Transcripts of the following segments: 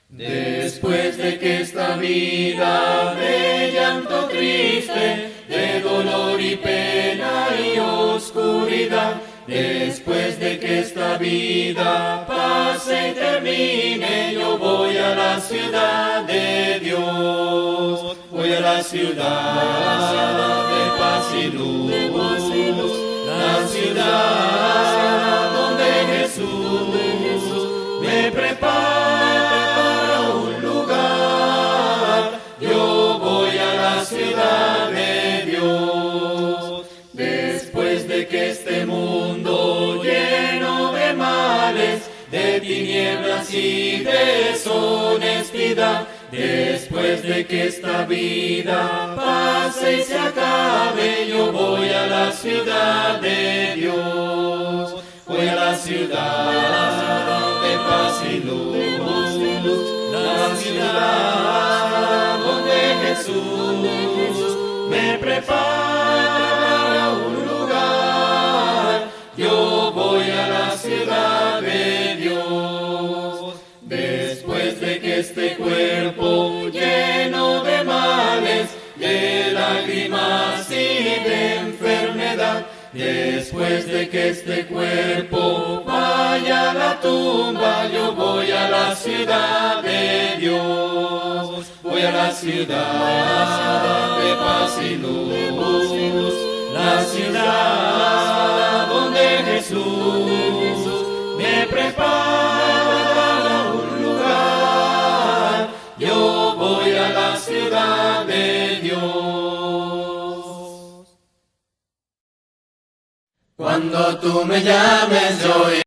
Después de que esta vida de llanto triste, de dolor y pena y oscuridad, después de que esta vida pase y termine, yo voy a la ciudad de Dios, voy a la ciudad de paz y luz, la ciudad donde Jesús me prepara un lugar. Yo voy a la ciudad de Dios. Después de que este mundo lleno de males, de tinieblas y deshonestidad, después de que esta vida pase y se acabe, yo voy a la ciudad de Dios. Voy a la ciudad de paz y luz, la ciudad donde Jesús me prepara un lugar. Yo voy a la ciudad de Dios. Después de que este cuerpo lleno de males, de lágrimas y de enfermedad, después de que este cuerpo vaya a la tumba, yo voy a la ciudad de Dios. Voy a la ciudad de paz y luz, la ciudad donde Jesús me prepara un lugar. Yo voy a la ciudad de Dios. Cuando tú me llames, yo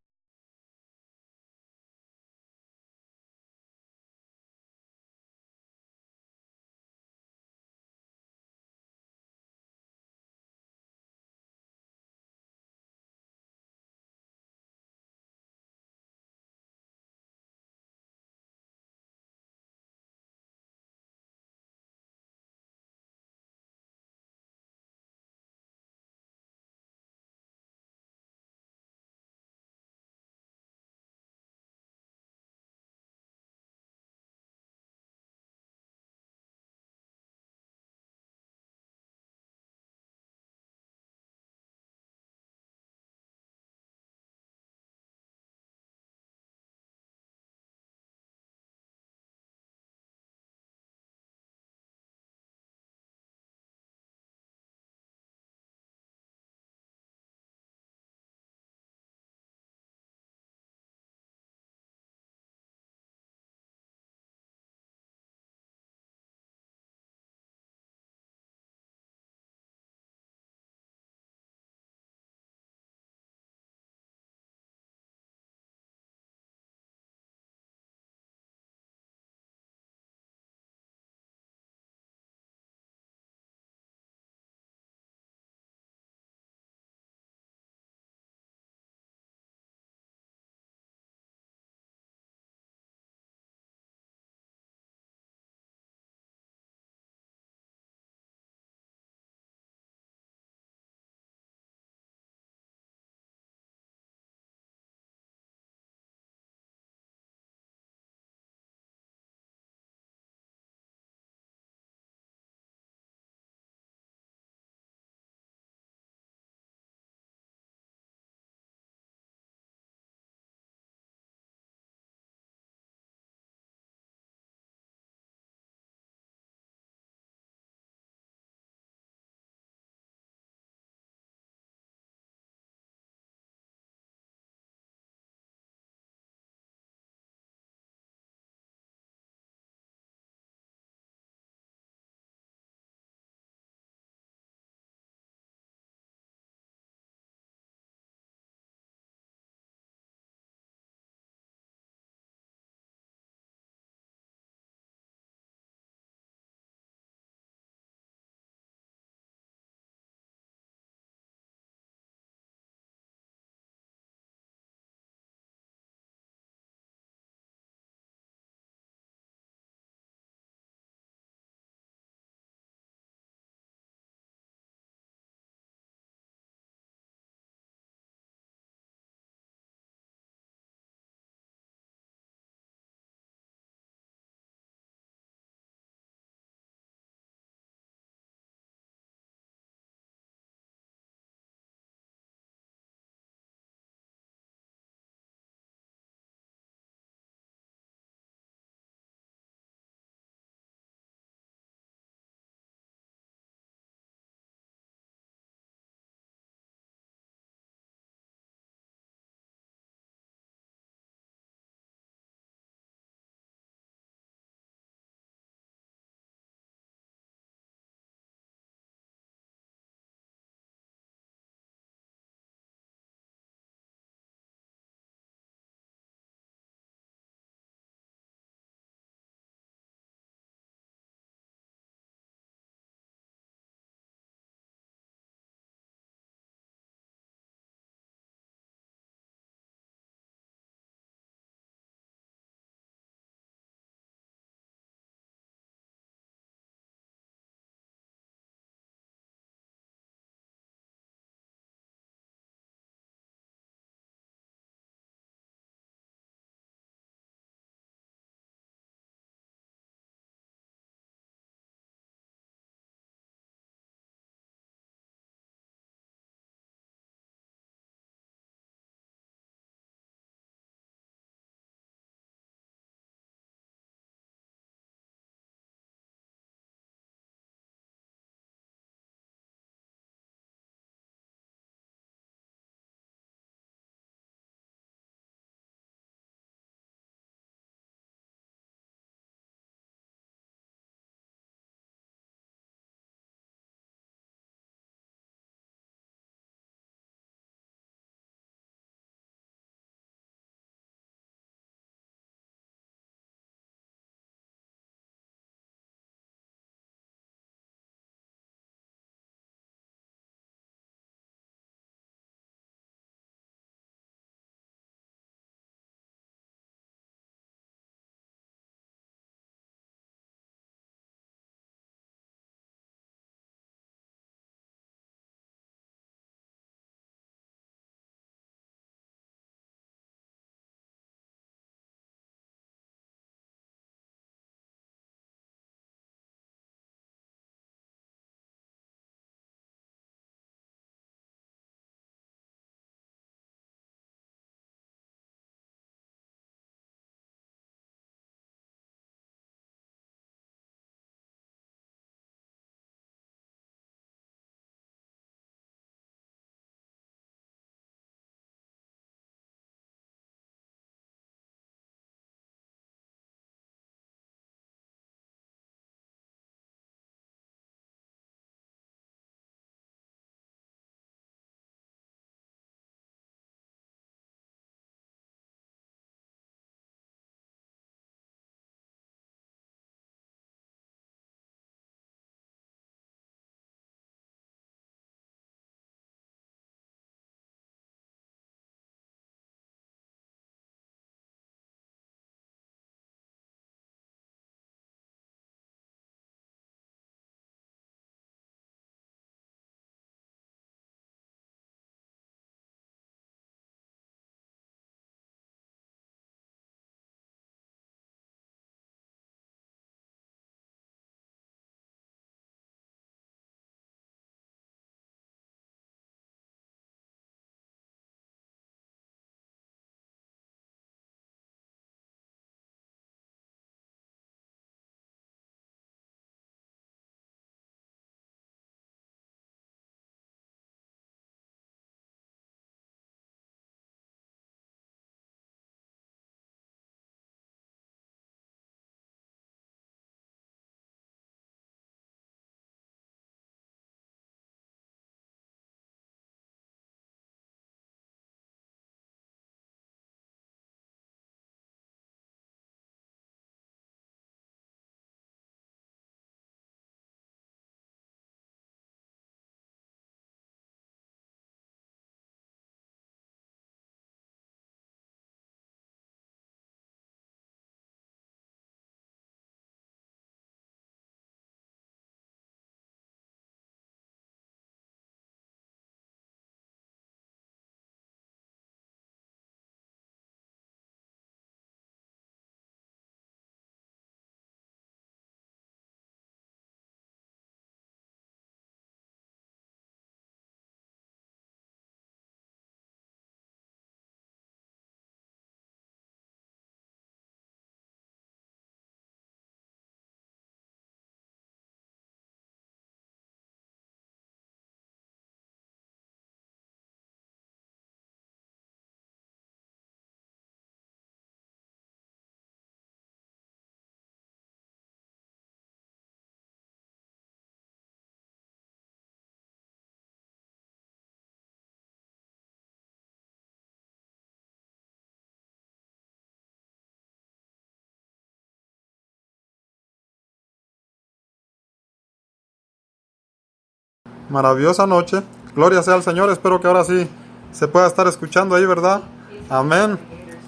maravillosa noche. Gloria sea al Señor. Espero que ahora sí se pueda estar escuchando ahí, ¿verdad? Amén.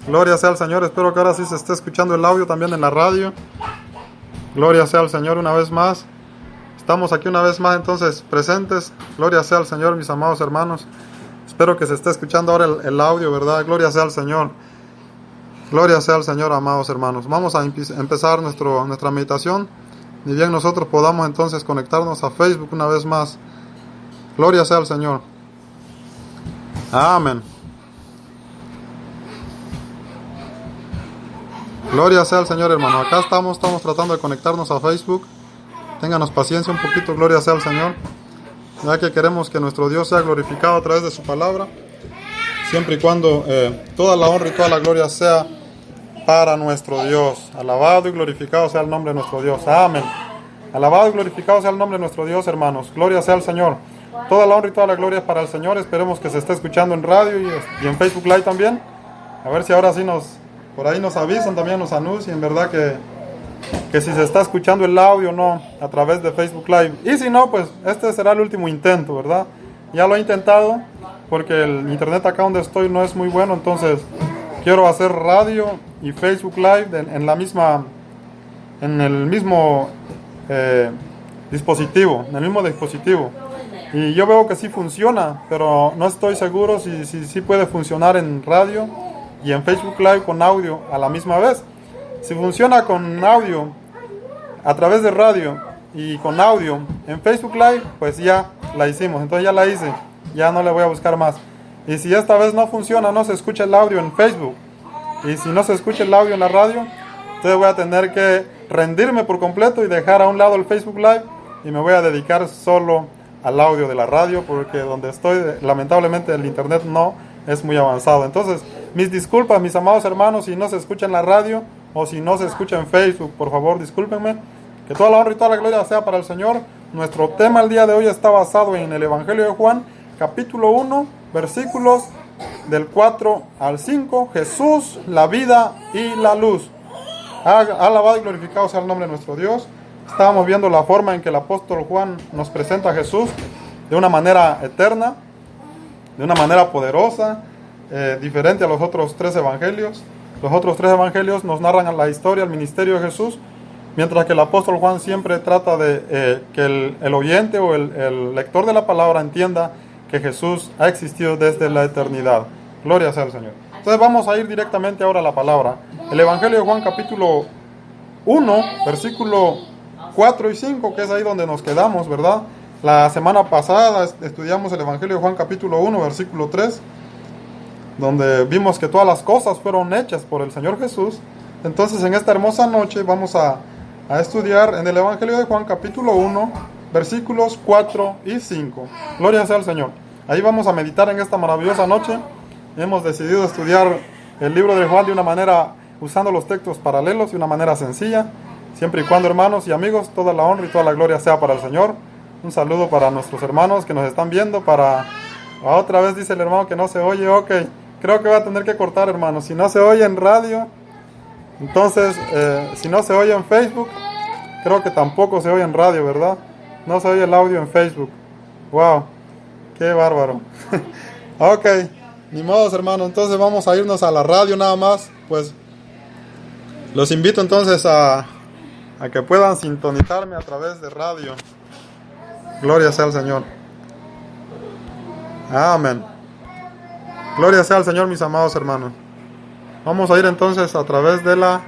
Gloria sea al Señor. Espero que ahora sí se esté escuchando el audio también en la radio. Gloria sea al Señor una vez más. Estamos aquí una vez más entonces presentes. Gloria sea al Señor, mis amados hermanos. Espero que se esté escuchando ahora el audio, ¿verdad? Gloria sea al Señor. Gloria sea al Señor, amados hermanos. Vamos a empezar nuestra meditación. Ni bien nosotros podamos entonces conectarnos a Facebook una vez más. Gloria sea al Señor. Amén. Gloria sea al Señor, hermano. Acá estamos tratando de conectarnos a Facebook. Ténganos paciencia un poquito, gloria sea al Señor. Ya que queremos que nuestro Dios sea glorificado a través de su palabra. Siempre y cuando toda la honra y toda la gloria sea para nuestro Dios. Alabado y glorificado sea el nombre de nuestro Dios. Amén. Alabado y glorificado sea el nombre de nuestro Dios, hermanos. Gloria sea al Señor. Toda la honra y toda la gloria es para el Señor. Esperemos que se esté escuchando en radio y en Facebook Live también. A ver si ahora sí por ahí nos avisan, también nos anuncian, ¿verdad? Que si se está escuchando el audio o no a través de Facebook Live. Y si no, pues este será el último intento, ¿verdad? Ya lo he intentado porque el internet acá donde estoy no es muy bueno, entonces quiero hacer radio y Facebook Live en el mismo dispositivo, Y yo veo que sí funciona, pero no estoy seguro si puede funcionar en radio y en Facebook Live con audio a la misma vez. Si funciona con audio a través de radio y con audio en Facebook Live, pues ya la hicimos. Entonces ya la hice, ya no le voy a buscar más. Y si esta vez no funciona, no se escucha el audio en Facebook, y si no se escucha el audio en la radio, entonces voy a tener que rendirme por completo y dejar a un lado el Facebook Live y me voy a dedicar solo al audio de la radio, porque donde estoy lamentablemente el internet no es muy avanzado. Entonces mis disculpas, mis amados hermanos, si no se escucha en la radio o si no se escucha en Facebook, por favor discúlpenme. Que toda la honra y toda la gloria sea para el Señor. Nuestro tema el día de hoy está basado en el Evangelio de Juan, capítulo 1, versículos del 4 al 5. Jesús, la vida y la luz. Alabado y glorificado sea el nombre de nuestro Dios. Estábamos viendo la forma en que el apóstol Juan nos presenta a Jesús de una manera eterna, de una manera poderosa, diferente a los otros tres evangelios. Los otros tres evangelios nos narran la historia, el ministerio de Jesús, mientras que el apóstol Juan siempre trata de que el oyente o el lector de la palabra entienda que Jesús ha existido desde la eternidad. Gloria sea al Señor. Entonces vamos a ir directamente ahora a la palabra. El Evangelio de Juan capítulo 1, versículo 4 y 5, que es ahí donde nos quedamos, ¿verdad? La semana pasada estudiamos el Evangelio de Juan capítulo 1, versículo 3, donde vimos que todas las cosas fueron hechas por el Señor Jesús. Entonces en esta hermosa noche vamos a estudiar en el Evangelio de Juan capítulo 1, versículos 4 y 5. Gloria sea al Señor. Ahí vamos a meditar en esta maravillosa noche. Hemos decidido estudiar el libro de Juan de una manera, usando los textos paralelos, de una manera sencilla. Siempre y cuando, hermanos y amigos, toda la honra y toda la gloria sea para el Señor. Un saludo para nuestros hermanos que nos están viendo. Otra vez dice el hermano que no se oye. Ok, creo que va a tener que cortar, hermanos. Si no se oye en radio, entonces, si no se oye en Facebook, creo que tampoco se oye en radio, ¿verdad? No se oye el audio en Facebook. Wow, qué bárbaro. Ok, ni modos, hermano. Entonces vamos a irnos a la radio nada más. Pues los invito entonces a que puedan sintonizarme a través de radio. Gloria sea al Señor. Amén. Gloria sea al Señor, mis amados hermanos. Vamos a ir entonces a través de la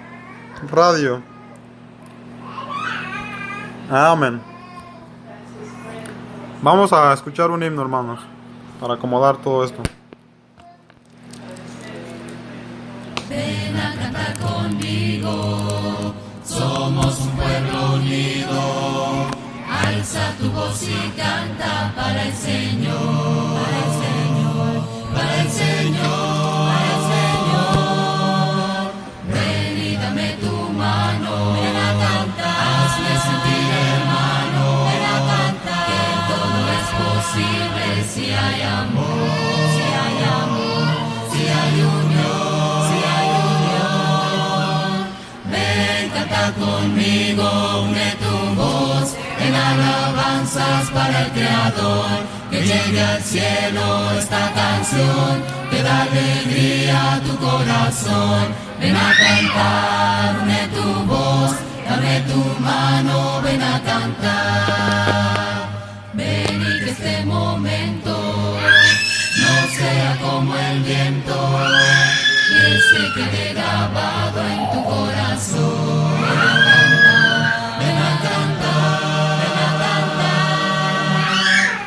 radio. Amén. Vamos a escuchar un himno, hermanos, para acomodar todo esto. Ven a cantar conmigo, somos un pueblo unido. Alza tu voz y canta para el Señor, para el Señor, para el Señor, para el Señor. Ven y dame tu mano, ven a cantar, hazme sentir hermano, ven a cantar, que todo es posible si hay amor, si hay amor, si hay unión, si hay unión. Ven, canta conmigo, une tu voz en alabanza alabanzas para el Creador, que llegue al cielo esta canción, que da alegría a tu corazón. Ven a cantar, une tu voz, dame tu mano, ven a cantar. Ven y que este momento no sea como el viento, que se quede grabado en tu corazón. Ven a cantar, ven a cantar,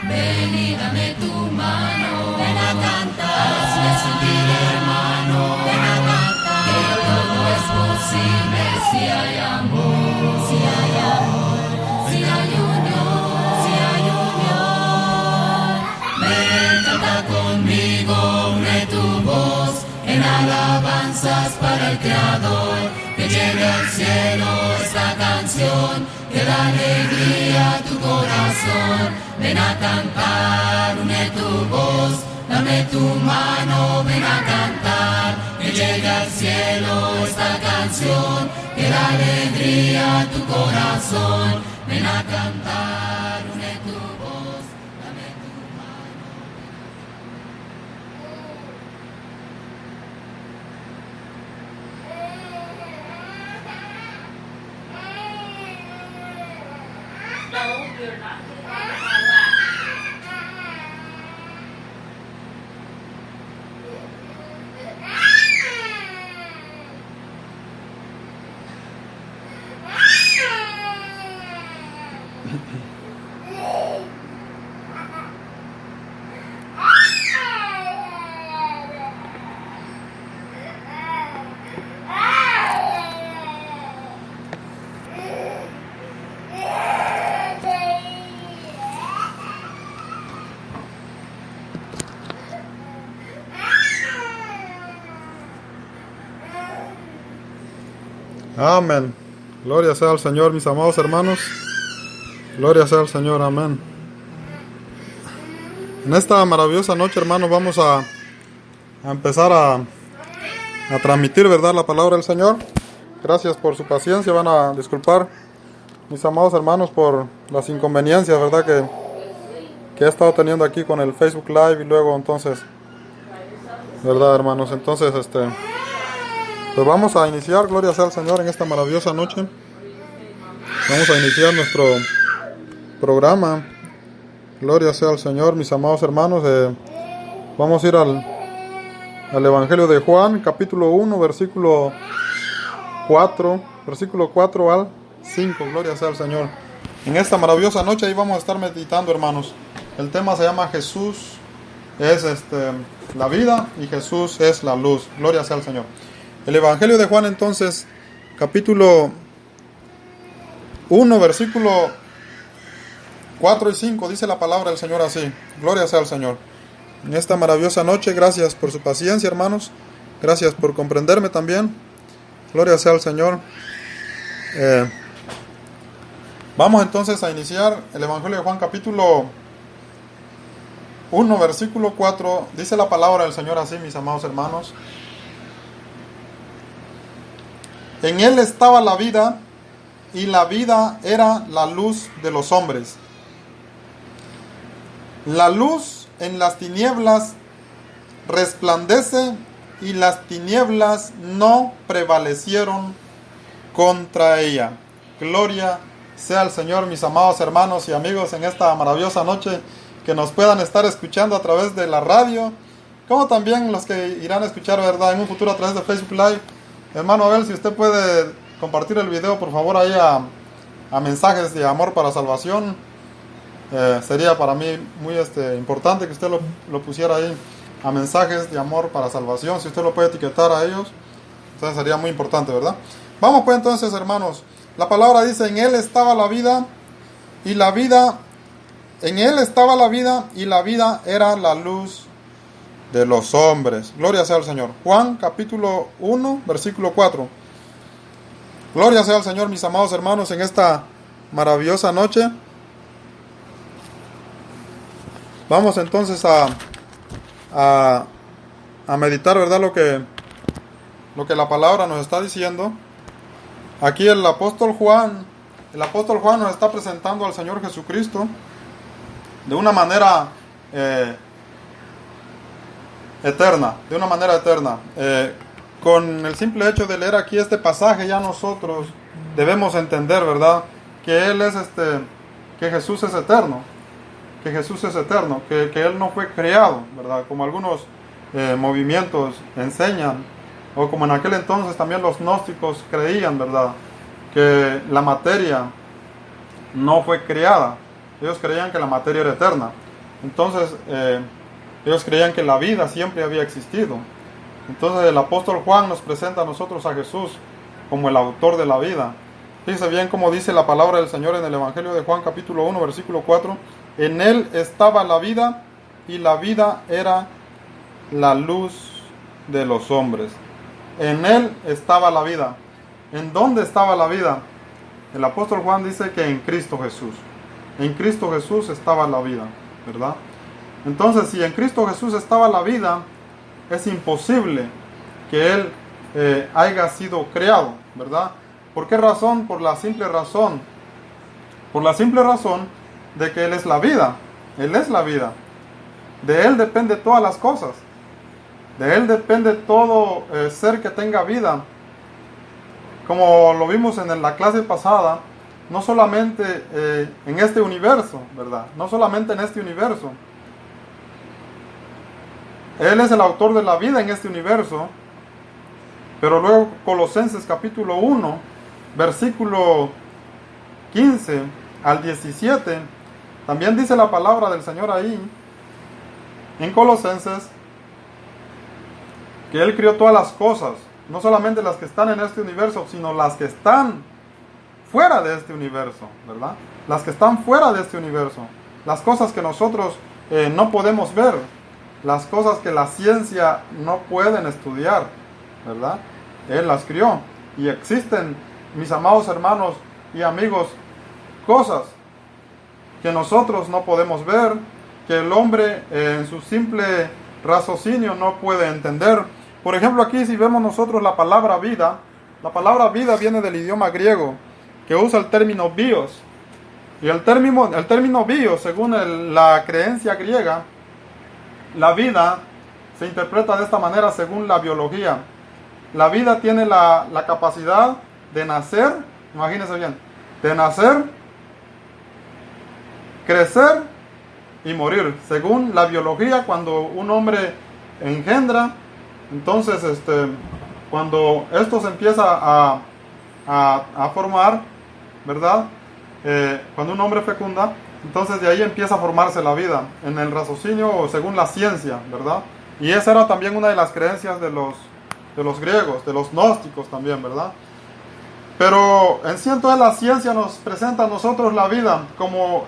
ven y dame tu mano, ven a cantar, hazme sentir hermano, ven a cantar, que todo es posible si hay amor, si hay amor, si hay unión, si hay unión. Ven, canta conmigo, une tu voz en alabanzas para el Creador, que llegue al cielo esta canción, que da alegría a tu corazón. Ven a cantar, une tu voz, dame tu mano, ven a cantar, que llegue al cielo esta canción, que da alegría a tu corazón. Ven a cantar, une tu voz, dame tu mano. Amén. Gloria sea al Señor, mis amados hermanos. Gloria sea al Señor, amén. En esta maravillosa noche, hermanos, vamos a empezar a transmitir, ¿verdad?, la palabra del Señor. Gracias por su paciencia. Van a disculpar, mis amados hermanos, por las inconveniencias, ¿verdad?, que he estado teniendo aquí con el Facebook Live y luego, entonces, ¿verdad, hermanos? Entonces, pues vamos a iniciar, gloria sea al Señor, en esta maravillosa noche. Vamos a iniciar nuestro programa. Gloria sea al Señor, mis amados hermanos. Vamos a ir al Evangelio de Juan, capítulo 1, versículo 4 al 5. Gloria sea al Señor. En esta maravillosa noche ahí vamos a estar meditando, hermanos. El tema se llama Jesús es la vida y Jesús es la luz. Gloria sea al Señor. El Evangelio de Juan, entonces, capítulo 1, versículo 4 y 5, dice la palabra del Señor así. Gloria sea al Señor. En esta maravillosa noche, gracias por su paciencia, hermanos. Gracias por comprenderme también. Gloria sea al Señor. Vamos entonces a iniciar el Evangelio de Juan, capítulo 1, versículo 4. Dice la palabra del Señor así, mis amados hermanos. En él estaba la vida, y la vida era la luz de los hombres. La luz en las tinieblas resplandece, y las tinieblas no prevalecieron contra ella. Gloria sea al Señor, mis amados hermanos y amigos, en esta maravillosa noche, que nos puedan estar escuchando a través de la radio, como también los que irán a escuchar, ¿verdad?, en un futuro a través de Facebook Live. Hermano Abel, si usted puede compartir el video, por favor, ahí a mensajes de amor para salvación. Sería para mí muy importante que usted lo pusiera ahí, a mensajes de amor para salvación. Si usted lo puede etiquetar a ellos, entonces sería muy importante, ¿verdad? Vamos pues entonces, hermanos. La palabra dice, en él estaba la vida, y la vida, en él estaba la vida, y la vida era la luz de los hombres. Gloria sea al Señor. Juan capítulo 1, versículo 4. Gloria sea al Señor, mis amados hermanos, en esta maravillosa noche. Vamos entonces a meditar, ¿verdad?, lo que la palabra nos está diciendo. Aquí el apóstol Juan nos está presentando al Señor Jesucristo, de una manera eterna, de una manera eterna. Con el simple hecho de leer aquí este pasaje, ya nosotros debemos entender, ¿verdad?, que que Jesús es eterno, que Jesús es eterno, que Él no fue creado, ¿verdad?, como algunos movimientos enseñan, o como en aquel entonces también los gnósticos creían, ¿verdad?, que la materia no fue creada. Ellos creían que la materia era eterna. Entonces, ellos creían que la vida siempre había existido. Entonces, el apóstol Juan nos presenta a nosotros a Jesús como el autor de la vida. Fíjense bien cómo dice la palabra del Señor en el Evangelio de Juan, capítulo 1, versículo 4. En Él estaba la vida, y la vida era la luz de los hombres. En Él estaba la vida. ¿En dónde estaba la vida? El apóstol Juan dice que en Cristo Jesús. En Cristo Jesús estaba la vida, ¿verdad? Entonces, si en Cristo Jesús estaba la vida, es imposible que Él haya sido creado, ¿verdad? ¿Por qué razón? Por la simple razón de que Él es la vida. Él es la vida. De Él depende todas las cosas. De Él depende todo ser que tenga vida. Como lo vimos en la clase pasada, no solamente en este universo, ¿verdad? No solamente en este universo. Él es el autor de la vida en este universo. Pero luego Colosenses capítulo 1, versículo 15 al 17, también dice la palabra del Señor ahí, en Colosenses, que Él crió todas las cosas, no solamente las que están en este universo, sino las que están fuera de este universo, ¿verdad? Las que están fuera de este universo, las cosas que nosotros no podemos ver, las cosas que la ciencia no pueden estudiar, ¿verdad? Él las crió, y existen, mis amados hermanos y amigos, cosas que nosotros no podemos ver, que el hombre en su simple raciocinio no puede entender. Por ejemplo, aquí si vemos nosotros la palabra vida viene del idioma griego, que usa el término bios. Y el término bios, según la creencia griega, la vida se interpreta de esta manera según la biología. La vida tiene la capacidad de nacer, imagínense bien, de nacer, crecer y morir. Según la biología, cuando un hombre engendra, entonces cuando esto se empieza a formar, ¿verdad? Cuando un hombre fecunda, entonces de ahí empieza a formarse la vida, en el raciocinio según la ciencia, ¿verdad? Y esa era también una de las creencias de los griegos, de los gnósticos también, ¿verdad? Pero en sí entonces la ciencia nos presenta a nosotros la vida como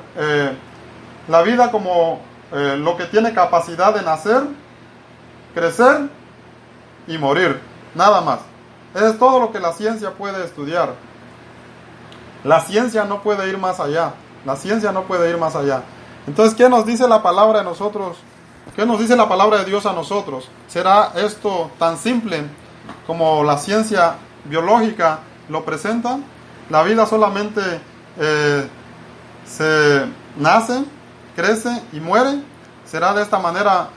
lo que tiene capacidad de nacer, crecer y morir, nada más. Es todo lo que la ciencia puede estudiar. La ciencia no puede ir más allá. La ciencia no puede ir más allá. Entonces, ¿qué nos dice la palabra de nosotros? ¿Qué nos dice la palabra de Dios a nosotros? ¿Será esto tan simple como la ciencia biológica lo presenta? La vida solamente se nace, crece y muere. ¿Será de esta manera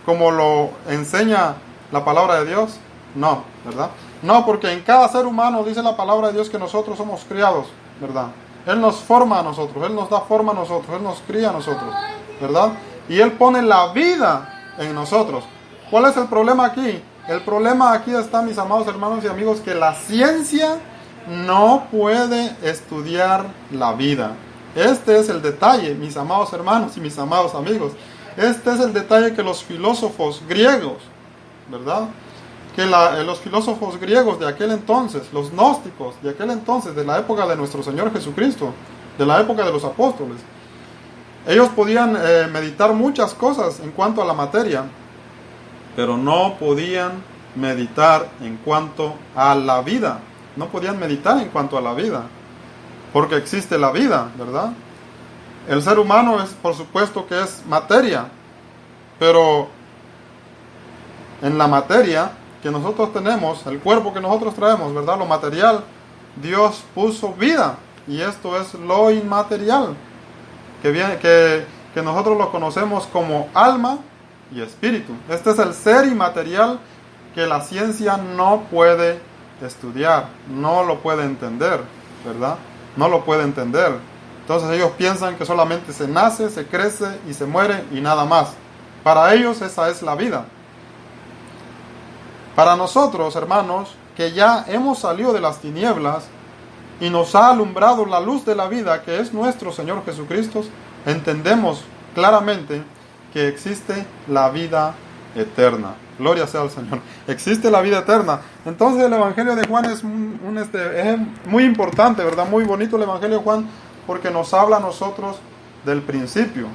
como lo enseña la palabra de Dios? No, ¿verdad? No, porque en cada ser humano dice la palabra de Dios que nosotros somos criados, ¿verdad? Él nos forma a nosotros, Él nos da forma a nosotros, Él nos cría a nosotros, ¿verdad? Y Él pone la vida en nosotros. ¿Cuál es el problema aquí? El problema aquí está, mis amados hermanos y amigos, que la ciencia no puede estudiar la vida. Este es el detalle, mis amados hermanos y mis amados amigos. Este es el detalle que los filósofos griegos, ¿verdad? Que los filósofos griegos de aquel entonces, los gnósticos de aquel entonces, de la época de nuestro Señor Jesucristo, de la época de los apóstoles, ellos podían meditar muchas cosas en cuanto a la materia, pero no podían meditar en cuanto a la vida. No podían meditar en cuanto a la vida, porque existe la vida, ¿verdad? El ser humano es, por supuesto, que es materia, pero en la materia que nosotros tenemos, el cuerpo que nosotros traemos, ¿verdad? Lo material, Dios puso vida, y esto es lo inmaterial, que que nosotros lo conocemos como alma y espíritu. Este es el ser inmaterial que la ciencia no puede estudiar, no lo puede entender, ¿verdad? No lo puede entender. Entonces ellos piensan que solamente se nace, se crece y se muere y nada más. Para ellos esa es la vida. Para nosotros, hermanos, que ya hemos salido de las tinieblas y nos ha alumbrado la luz de la vida, que es nuestro Señor Jesucristo, entendemos claramente que existe la vida eterna. Gloria sea al Señor. Existe la vida eterna. Entonces el Evangelio de Juan es muy importante, ¿verdad? Muy bonito el Evangelio de Juan, porque nos habla a nosotros del principio,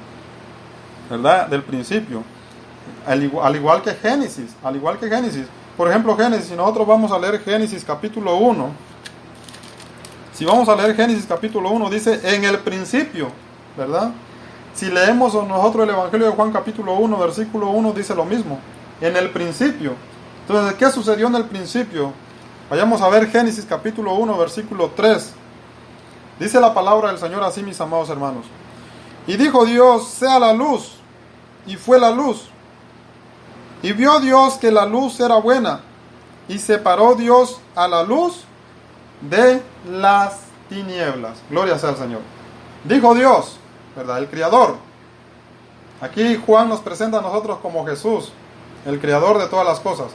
¿verdad? Del principio. Al igual que Génesis. Por ejemplo, Génesis, si nosotros vamos a leer Génesis capítulo 1, si vamos a leer Génesis capítulo 1, dice en el principio, ¿verdad? Si leemos nosotros el Evangelio de Juan capítulo 1, versículo 1, dice lo mismo, en el principio. Entonces, ¿qué sucedió en el principio? Vayamos a ver Génesis capítulo 1, versículo 3. Dice la palabra del Señor así, mis amados hermanos. Y dijo Dios, sea la luz, y fue la luz. Y vio Dios que la luz era buena, y separó Dios a la luz de las tinieblas. Gloria sea al Señor. Dijo Dios, ¿verdad? El Creador. Aquí Juan nos presenta a nosotros como Jesús, el Creador de todas las cosas.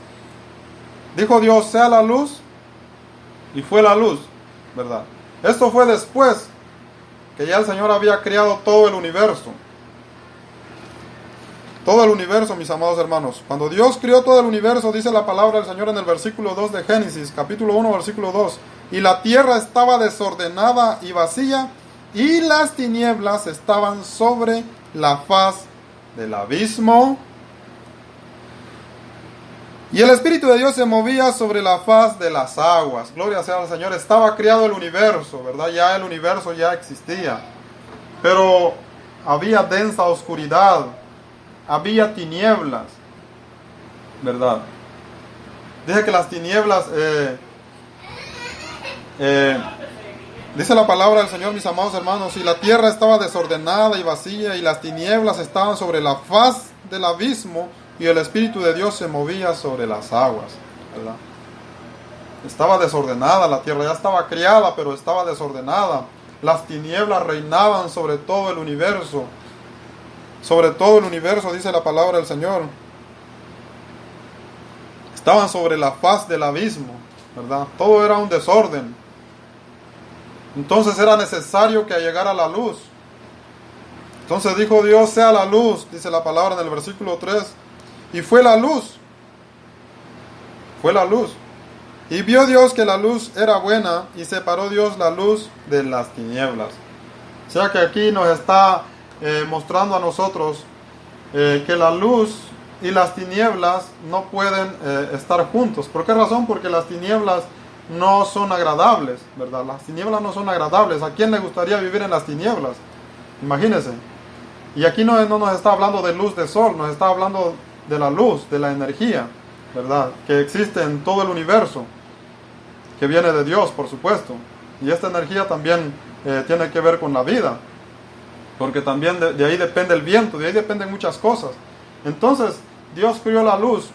Dijo Dios, sea la luz, y fue la luz, ¿verdad? Esto fue después que ya el Señor había creado todo el universo. Todo el universo, mis amados hermanos. Cuando Dios creó todo el universo, dice la palabra del Señor en el versículo 2 de Génesis, capítulo 1, versículo 2. Y la tierra estaba desordenada y vacía, y las tinieblas estaban sobre la faz del abismo. Y el Espíritu de Dios se movía sobre la faz de las aguas. Gloria sea al Señor. Estaba creado el universo, ¿verdad? Ya el universo ya existía. Pero había densa oscuridad. Había tinieblas, ¿verdad? Dije que las tinieblas, dice la palabra del Señor, mis amados hermanos, y la tierra estaba desordenada y vacía, y las tinieblas estaban sobre la faz del abismo, y el Espíritu de Dios se movía sobre las aguas, ¿verdad? Estaba desordenada la tierra, ya estaba creada, pero estaba desordenada. Las tinieblas reinaban sobre todo el universo. Sobre todo el universo, dice la palabra del Señor. Estaban sobre la faz del abismo, ¿verdad? Todo era un desorden. Entonces era necesario que llegara la luz. Entonces dijo Dios, sea la luz, dice la palabra en el versículo 3. Y fue la luz. Fue la luz. Y vio Dios que la luz era buena, y separó Dios la luz de las tinieblas. O sea que aquí nos está mostrando a nosotros que la luz y las tinieblas no pueden estar juntos. ¿Por qué razón? Porque las tinieblas no son agradables, ¿verdad? Las tinieblas no son agradables. ¿A quién le gustaría vivir en las tinieblas? Imagínense. Y aquí no nos está hablando de luz de sol, nos está hablando de la luz, de la energía, ¿verdad? Que existe en todo el universo, que viene de Dios, por supuesto. Y esta energía también tiene que ver con la vida. Porque también de ahí depende el viento, de ahí dependen muchas cosas. Entonces, Dios creó la luz,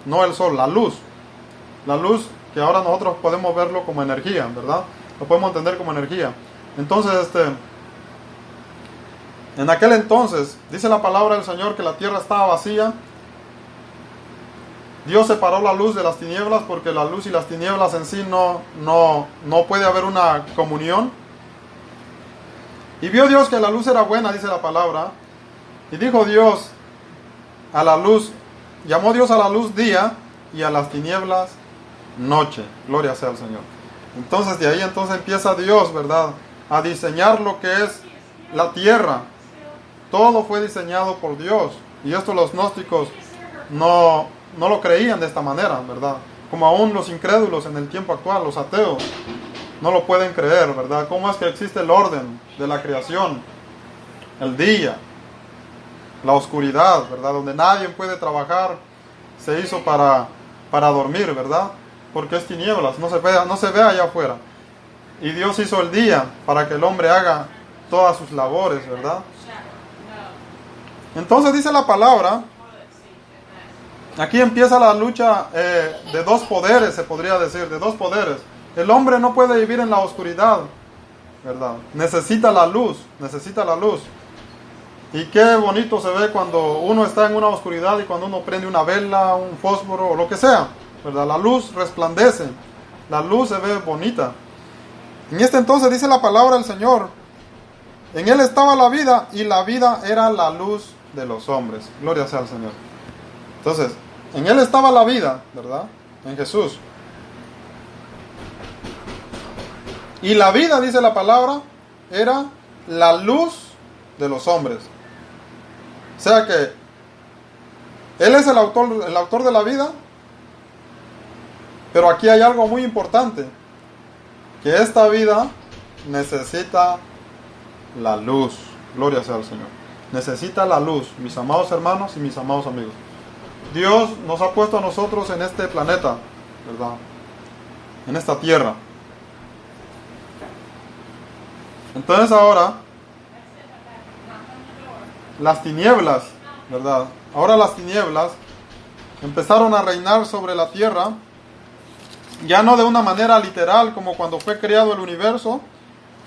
no el sol, la luz. La luz que ahora nosotros podemos verlo como energía, ¿verdad? Lo podemos entender como energía. Entonces, en aquel entonces, dice la palabra del Señor que la tierra estaba vacía. Dios separó la luz de las tinieblas porque la luz y las tinieblas en sí no puede haber una comunión. Y vio Dios que la luz era buena, dice la palabra. Y dijo Dios a la luz, llamó Dios a la luz día y a las tinieblas noche. Gloria sea al Señor. Entonces de ahí empieza Dios, ¿verdad? A diseñar lo que es la tierra. Todo fue diseñado por Dios. Y esto los gnósticos no lo creían de esta manera, ¿verdad? Como aún los incrédulos en el tiempo actual, los ateos, no lo pueden creer, ¿verdad? ¿Cómo es que existe el orden de la creación? El día, la oscuridad, ¿verdad? Donde nadie puede trabajar, se hizo para dormir, ¿verdad? Porque es tinieblas, no se ve allá afuera. Y Dios hizo el día para que el hombre haga todas sus labores, ¿verdad? Entonces dice la palabra, aquí empieza la lucha de dos poderes, se podría decir, de dos poderes. El hombre no puede vivir en la oscuridad, ¿verdad? Necesita la luz, necesita la luz. Y qué bonito se ve cuando uno está en una oscuridad y cuando uno prende una vela, un fósforo o lo que sea, ¿verdad? La luz resplandece, la luz se ve bonita. En este entonces dice la palabra del Señor, en Él estaba la vida y la vida era la luz de los hombres. Gloria sea al Señor. Entonces, en Él estaba la vida, ¿verdad? En Jesús. Y la vida, dice la palabra, era la luz de los hombres. O sea que Él es el autor de la vida. Pero aquí hay algo muy importante. Que esta vida necesita la luz. Gloria sea al Señor. Necesita la luz, mis amados hermanos y mis amados amigos. Dios nos ha puesto a nosotros en este planeta, ¿verdad? En esta tierra. Entonces ahora, las tinieblas, ¿verdad? Ahora las tinieblas empezaron a reinar sobre la tierra, ya no de una manera literal como cuando fue creado el universo.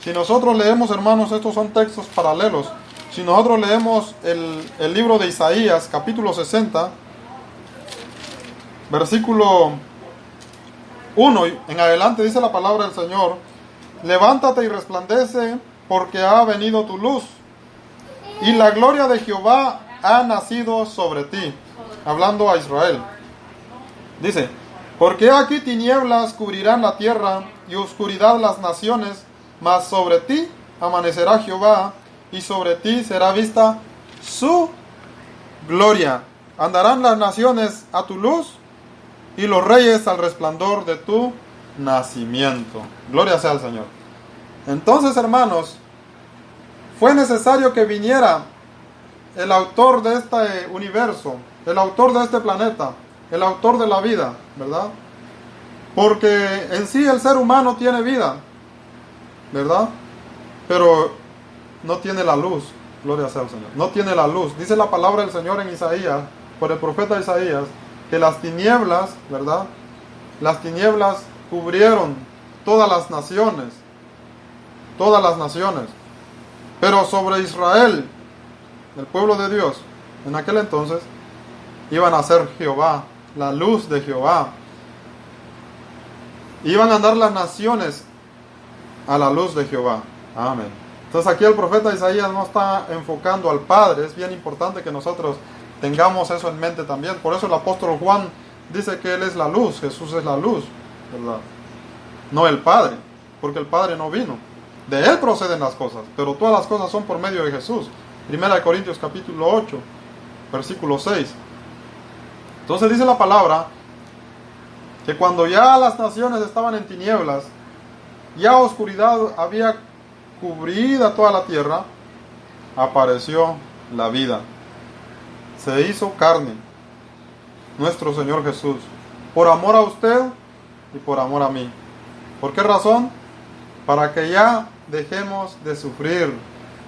Si nosotros leemos, hermanos, estos son textos paralelos. Si nosotros leemos el libro de Isaías, capítulo 60, versículo 1 en adelante, dice la palabra del Señor: levántate y resplandece, porque ha venido tu luz, y la gloria de Jehová ha nacido sobre ti. Hablando a Israel. Dice: porque aquí tinieblas cubrirán la tierra, y oscuridad las naciones, mas sobre ti amanecerá Jehová, y sobre ti será vista su gloria. Andarán las naciones a tu luz, y los reyes al resplandor de tu nacimiento. Gloria sea al Señor. Entonces, hermanos, fue necesario que viniera el autor de este universo, el autor de este planeta, el autor de la vida, ¿verdad? Porque en sí el ser humano tiene vida, ¿verdad? Pero no tiene la luz. Gloria sea al Señor. No tiene la luz. Dice la palabra del Señor en Isaías, por el profeta Isaías, que las tinieblas, ¿verdad? Las tinieblas cubrieron todas las naciones. Todas las naciones. Pero sobre Israel, el pueblo de Dios, en aquel entonces, iban a ser Jehová, la luz de Jehová. Iban a andar las naciones a la luz de Jehová. Amén. Entonces aquí el profeta Isaías no está enfocando al Padre. Es bien importante que nosotros tengamos eso en mente también. Por eso el apóstol Juan dice que Él es la luz, Jesús es la luz, ¿verdad? No el Padre, porque el Padre no vino. De Él proceden las cosas, pero todas las cosas son por medio de Jesús. 1 Corintios capítulo 8, versículo 6. Entonces dice la palabra que cuando ya las naciones estaban en tinieblas, ya oscuridad había cubrida toda la tierra, apareció la vida. Se hizo carne nuestro Señor Jesús, por amor a usted y por amor a mí. ¿Por qué razón? Para que ya dejemos de sufrir,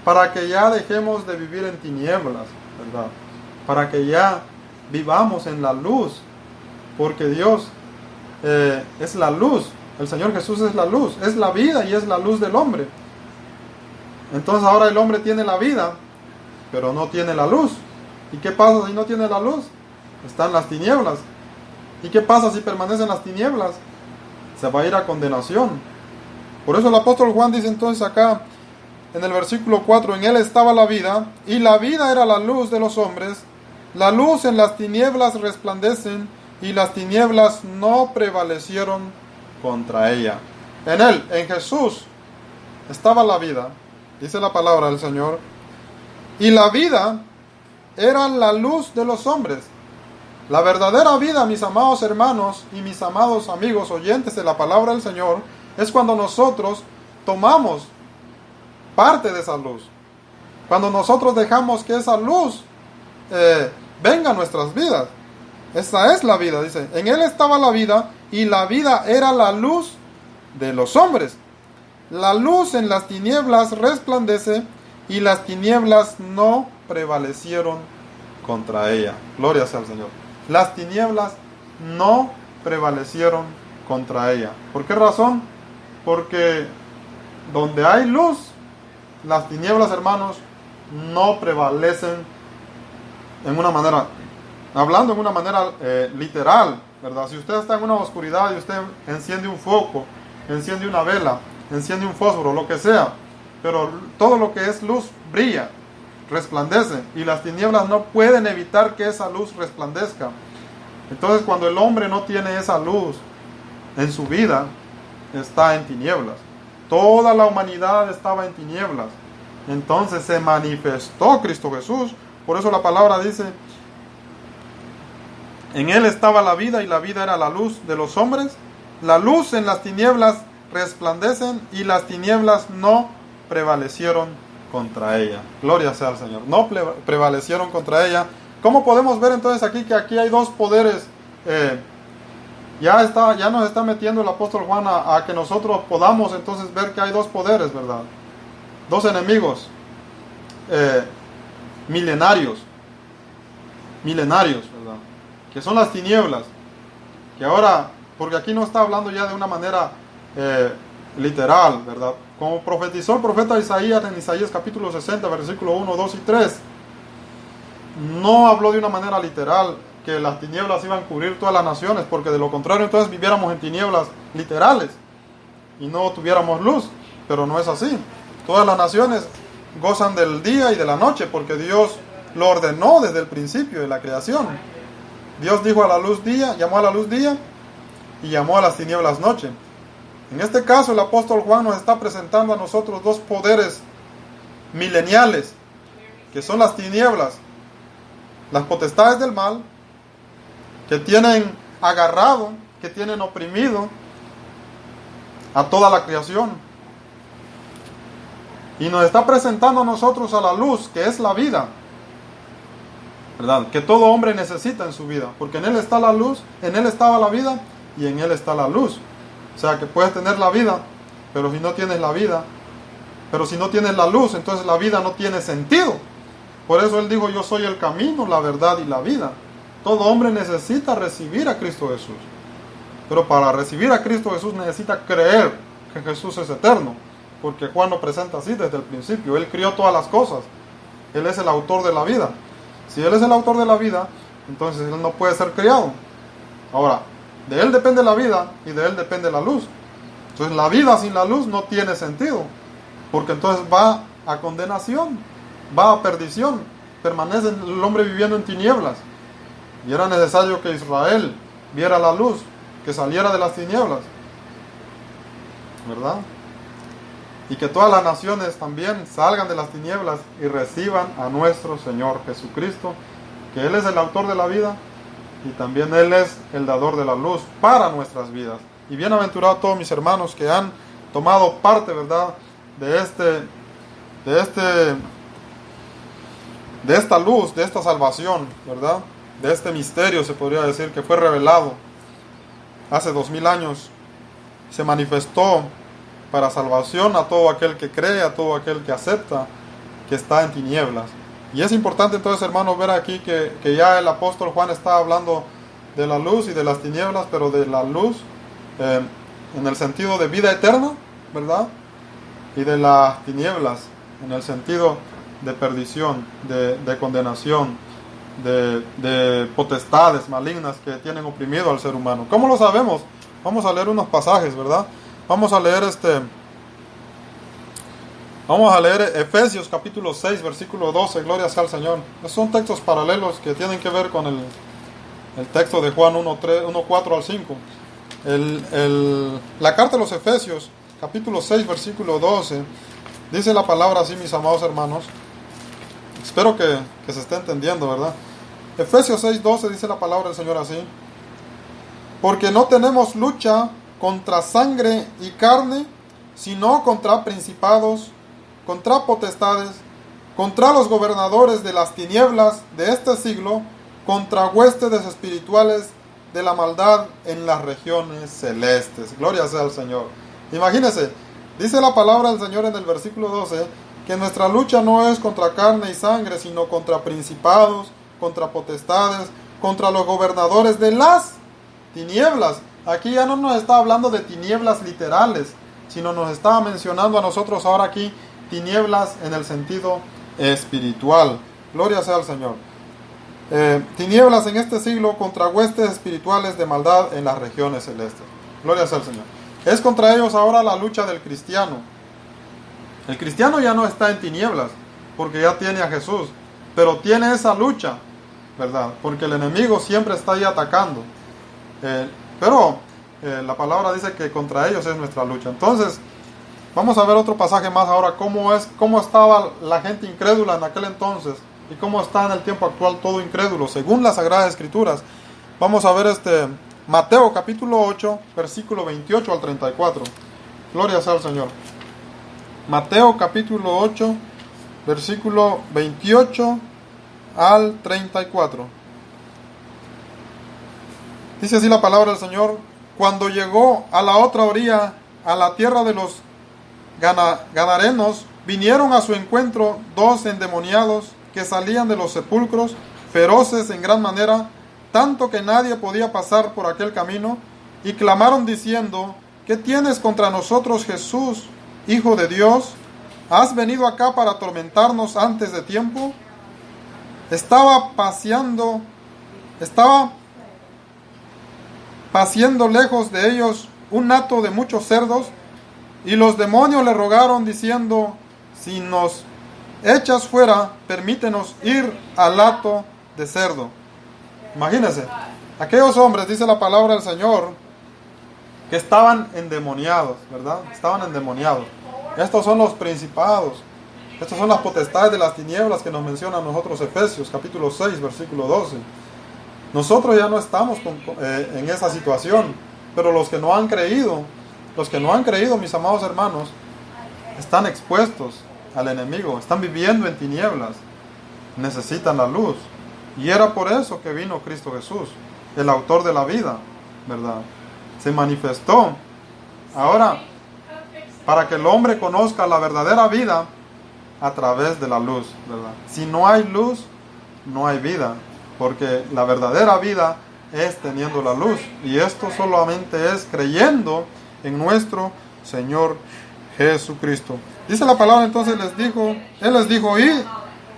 para que ya dejemos de vivir en tinieblas, ¿verdad? Para que ya vivamos en la luz, porque Dios es la luz. El Señor Jesús es la luz, es la vida y es la luz del hombre. Entonces ahora el hombre tiene la vida, pero no tiene la luz. ¿Y qué pasa si no tiene la luz? Está en las tinieblas. ¿Y qué pasa si permanece en las tinieblas? Se va a ir a condenación. Por eso el apóstol Juan dice entonces acá en el versículo 4: en Él estaba la vida, y la vida era la luz de los hombres. La luz en las tinieblas resplandecen, y las tinieblas no prevalecieron contra ella. En Él, en Jesús, estaba la vida, dice la palabra del Señor, y la vida era la luz de los hombres. La verdadera vida, mis amados hermanos y mis amados amigos oyentes de la palabra del Señor, es cuando nosotros tomamos parte de esa luz. Cuando nosotros dejamos que esa luz venga a nuestras vidas. Esa es la vida, dice. En Él estaba la vida, y la vida era la luz de los hombres. La luz en las tinieblas resplandece, y las tinieblas no prevalecieron contra ella. Gloria sea al Señor. Las tinieblas no prevalecieron contra ella. ¿Por qué razón? Porque donde hay luz, las tinieblas, hermanos, no prevalecen en una manera, hablando en una manera literal, ¿verdad? Si usted está en una oscuridad y usted enciende un foco, enciende una vela, enciende un fósforo, lo que sea, pero todo lo que es luz brilla, resplandece, y las tinieblas no pueden evitar que esa luz resplandezca. Entonces, cuando el hombre no tiene esa luz en su vida, está en tinieblas. Toda la humanidad estaba en tinieblas. Entonces se manifestó Cristo Jesús. Por eso la palabra dice: en él estaba la vida, y la vida era la luz de los hombres. La luz en las tinieblas resplandecen, y las tinieblas no prevalecieron contra ella. Gloria sea al Señor. No prevalecieron contra ella. ¿Cómo podemos ver entonces aquí que aquí hay dos poderes? Ya nos está metiendo el apóstol Juan a que nosotros podamos entonces ver que hay dos poderes, ¿verdad? Dos enemigos milenarios, ¿verdad? Que son las tinieblas. Que ahora, porque aquí no está hablando ya de una manera literal, ¿verdad? Como profetizó el profeta Isaías en Isaías capítulo 60, versículo 1, 2 y 3. No habló de una manera literal que las tinieblas iban a cubrir todas las naciones, porque de lo contrario entonces viviéramos en tinieblas literales y no tuviéramos luz, pero no es así. Todas las naciones gozan del día y de la noche, porque Dios lo ordenó desde el principio de la creación. Dios dijo a la luz día, llamó a la luz día, y llamó a las tinieblas noche. En este caso el apóstol Juan nos está presentando a nosotros dos poderes mileniales, que son las tinieblas, las potestades del mal, que tienen agarrado, que tienen oprimido a toda la creación. Y nos está presentando a nosotros a la luz, que es la vida, ¿verdad? Que todo hombre necesita en su vida, porque en él está la luz, en él estaba la vida, y en él está la luz. O sea que puedes tener la vida, pero si no tienes la vida, pero si no tienes la luz, entonces la vida no tiene sentido. Por eso él dijo: yo soy el camino, la verdad y la vida. Todo hombre necesita recibir a Cristo Jesús. Pero para recibir a Cristo Jesús necesita creer que Jesús es eterno. Porque Juan lo presenta así desde el principio. Él crió todas las cosas. Él es el autor de la vida. Si Él es el autor de la vida, entonces Él no puede ser criado. Ahora, de Él depende la vida y de Él depende la luz. Entonces la vida sin la luz no tiene sentido. Porque entonces va a condenación, va a perdición. Permanece el hombre viviendo en tinieblas. Y era necesario que Israel viera la luz, que saliera de las tinieblas, ¿verdad? Y que todas las naciones también salgan de las tinieblas y reciban a nuestro Señor Jesucristo, que Él es el autor de la vida y también Él es el dador de la luz para nuestras vidas. Y bienaventurados todos mis hermanos que han tomado parte, ¿verdad?, de esta luz, de esta salvación, ¿verdad?, de este misterio, se podría decir, que fue revelado hace 2000 años. Se manifestó para salvación a todo aquel que cree, a todo aquel que acepta que está en tinieblas. Y es importante entonces, hermanos, ver aquí que ya el apóstol Juan está hablando de la luz y de las tinieblas, pero de la luz en el sentido de vida eterna, ¿verdad? Y de las tinieblas en el sentido de perdición, de condenación, de potestades malignas que tienen oprimido al ser humano. ¿Cómo lo sabemos? Vamos a leer unos pasajes, ¿verdad? Vamos a leer Efesios capítulo 6, versículo 12, gloria sea al Señor. Son textos paralelos que tienen que ver con el texto de Juan 1:4 al 5. La carta de los Efesios, capítulo 6, versículo 12, dice la palabra así, mis amados hermanos. Espero que se esté entendiendo, ¿verdad? Efesios 6:12 dice la palabra del Señor así: porque no tenemos lucha contra sangre y carne, sino contra principados, contra potestades, contra los gobernadores de las tinieblas de este siglo, contra huestes espirituales de la maldad en las regiones celestes. Gloria sea al Señor. Imagínense, dice la palabra del Señor en el versículo 12, que nuestra lucha no es contra carne y sangre, sino contra principados, contra potestades, contra los gobernadores de las tinieblas. Aquí ya no nos está hablando de tinieblas literales, sino nos está mencionando a nosotros ahora aquí tinieblas en el sentido espiritual. Gloria sea al Señor. Tinieblas en este siglo contra huestes espirituales de maldad en las regiones celestes. Gloria sea al Señor. Es contra ellos ahora la lucha del cristiano. El cristiano ya no está en tinieblas, porque ya tiene a Jesús, pero tiene esa lucha, ¿verdad? Porque el enemigo siempre está ahí atacando. Pero la palabra dice que contra ellos es nuestra lucha. Entonces, vamos a ver otro pasaje más ahora, cómo estaba la gente incrédula en aquel entonces y cómo está en el tiempo actual todo incrédulo, según las Sagradas Escrituras. Vamos a ver Mateo capítulo 8, versículo 28 al 34. Gloria sea al Señor. Mateo capítulo 8, versículo 28 al 34. Dice así la palabra del Señor: cuando llegó a la otra orilla, a la tierra de los Gadarenos, vinieron a su encuentro 2 endemoniados que salían de los sepulcros, feroces en gran manera, tanto que nadie podía pasar por aquel camino, y clamaron diciendo: ¿qué tienes contra nosotros, Jesús, Hijo de Dios? ¿Has venido acá para atormentarnos antes de tiempo? Estaba paciendo lejos de ellos un hato de muchos cerdos, y los demonios le rogaron diciendo: si nos echas fuera, permítenos ir al hato de cerdo. Imagínense, aquellos hombres, dice la palabra del Señor, que estaban endemoniados, ¿verdad? Estaban endemoniados. Estos son los principados, estas son las potestades de las tinieblas que nos menciona a nosotros Efesios capítulo 6, versículo 12. Nosotros ya no estamos en esa situación, pero los que no han creído, mis amados hermanos, están expuestos al enemigo, están viviendo en tinieblas, necesitan la luz. Y era por eso que vino Cristo Jesús, el autor de la vida, ¿verdad? Se manifestó ahora para que el hombre conozca la verdadera vida a través de la luz, ¿verdad? Si no hay luz, no hay vida, porque la verdadera vida es teniendo la luz, y esto solamente es creyendo en nuestro Señor Jesucristo. Dice la palabra, entonces Él les dijo, id.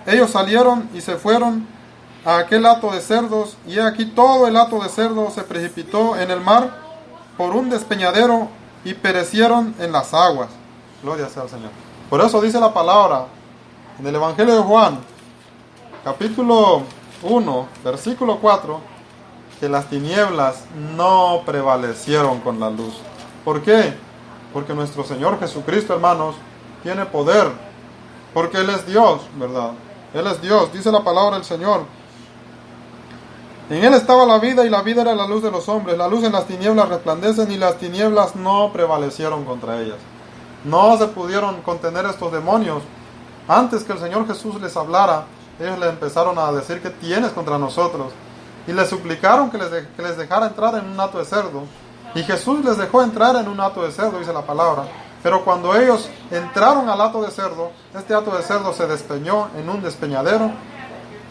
Ellos salieron y se fueron a aquel hato de cerdos, y aquí todo el hato de cerdos se precipitó en el mar por un despeñadero y perecieron en las aguas. Gloria sea al Señor. Por eso dice la palabra en el Evangelio de Juan, capítulo 1, versículo 4, que las tinieblas no prevalecieron con la luz. ¿Por qué? Porque nuestro Señor Jesucristo, hermanos, tiene poder, porque Él es Dios, ¿verdad? Él es Dios, dice la palabra del Señor. En Él estaba la vida, y la vida era la luz de los hombres. La luz en las tinieblas resplandecen, y las tinieblas no prevalecieron contra ellas. No se pudieron contener estos demonios. Antes que el Señor Jesús les hablara, ellos le empezaron a decir: ¿qué tienes contra nosotros? Y le suplicaron que les dejara entrar en un hato de cerdo. Y Jesús les dejó entrar en un hato de cerdo, dice la palabra. Pero cuando ellos entraron al hato de cerdo, este hato de cerdo se despeñó en un despeñadero,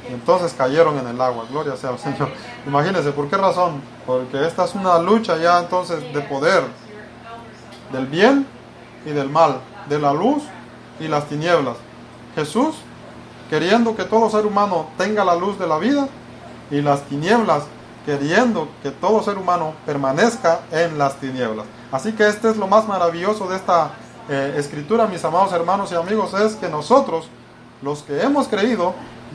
y entonces cayeron en el agua. Gloria sea al Señor. Imagínense, ¿por qué razón? Porque esta es una lucha ya entonces de poder, del bien y del mal, de la luz y las tinieblas. Jesús queriendo que todo ser humano tenga la luz de la vida, y las tinieblas queriendo que todo ser humano permanezca en las tinieblas. Así que este es lo más maravilloso de esta escritura, mis amados hermanos y amigos, es que nosotros, los que hemos creído,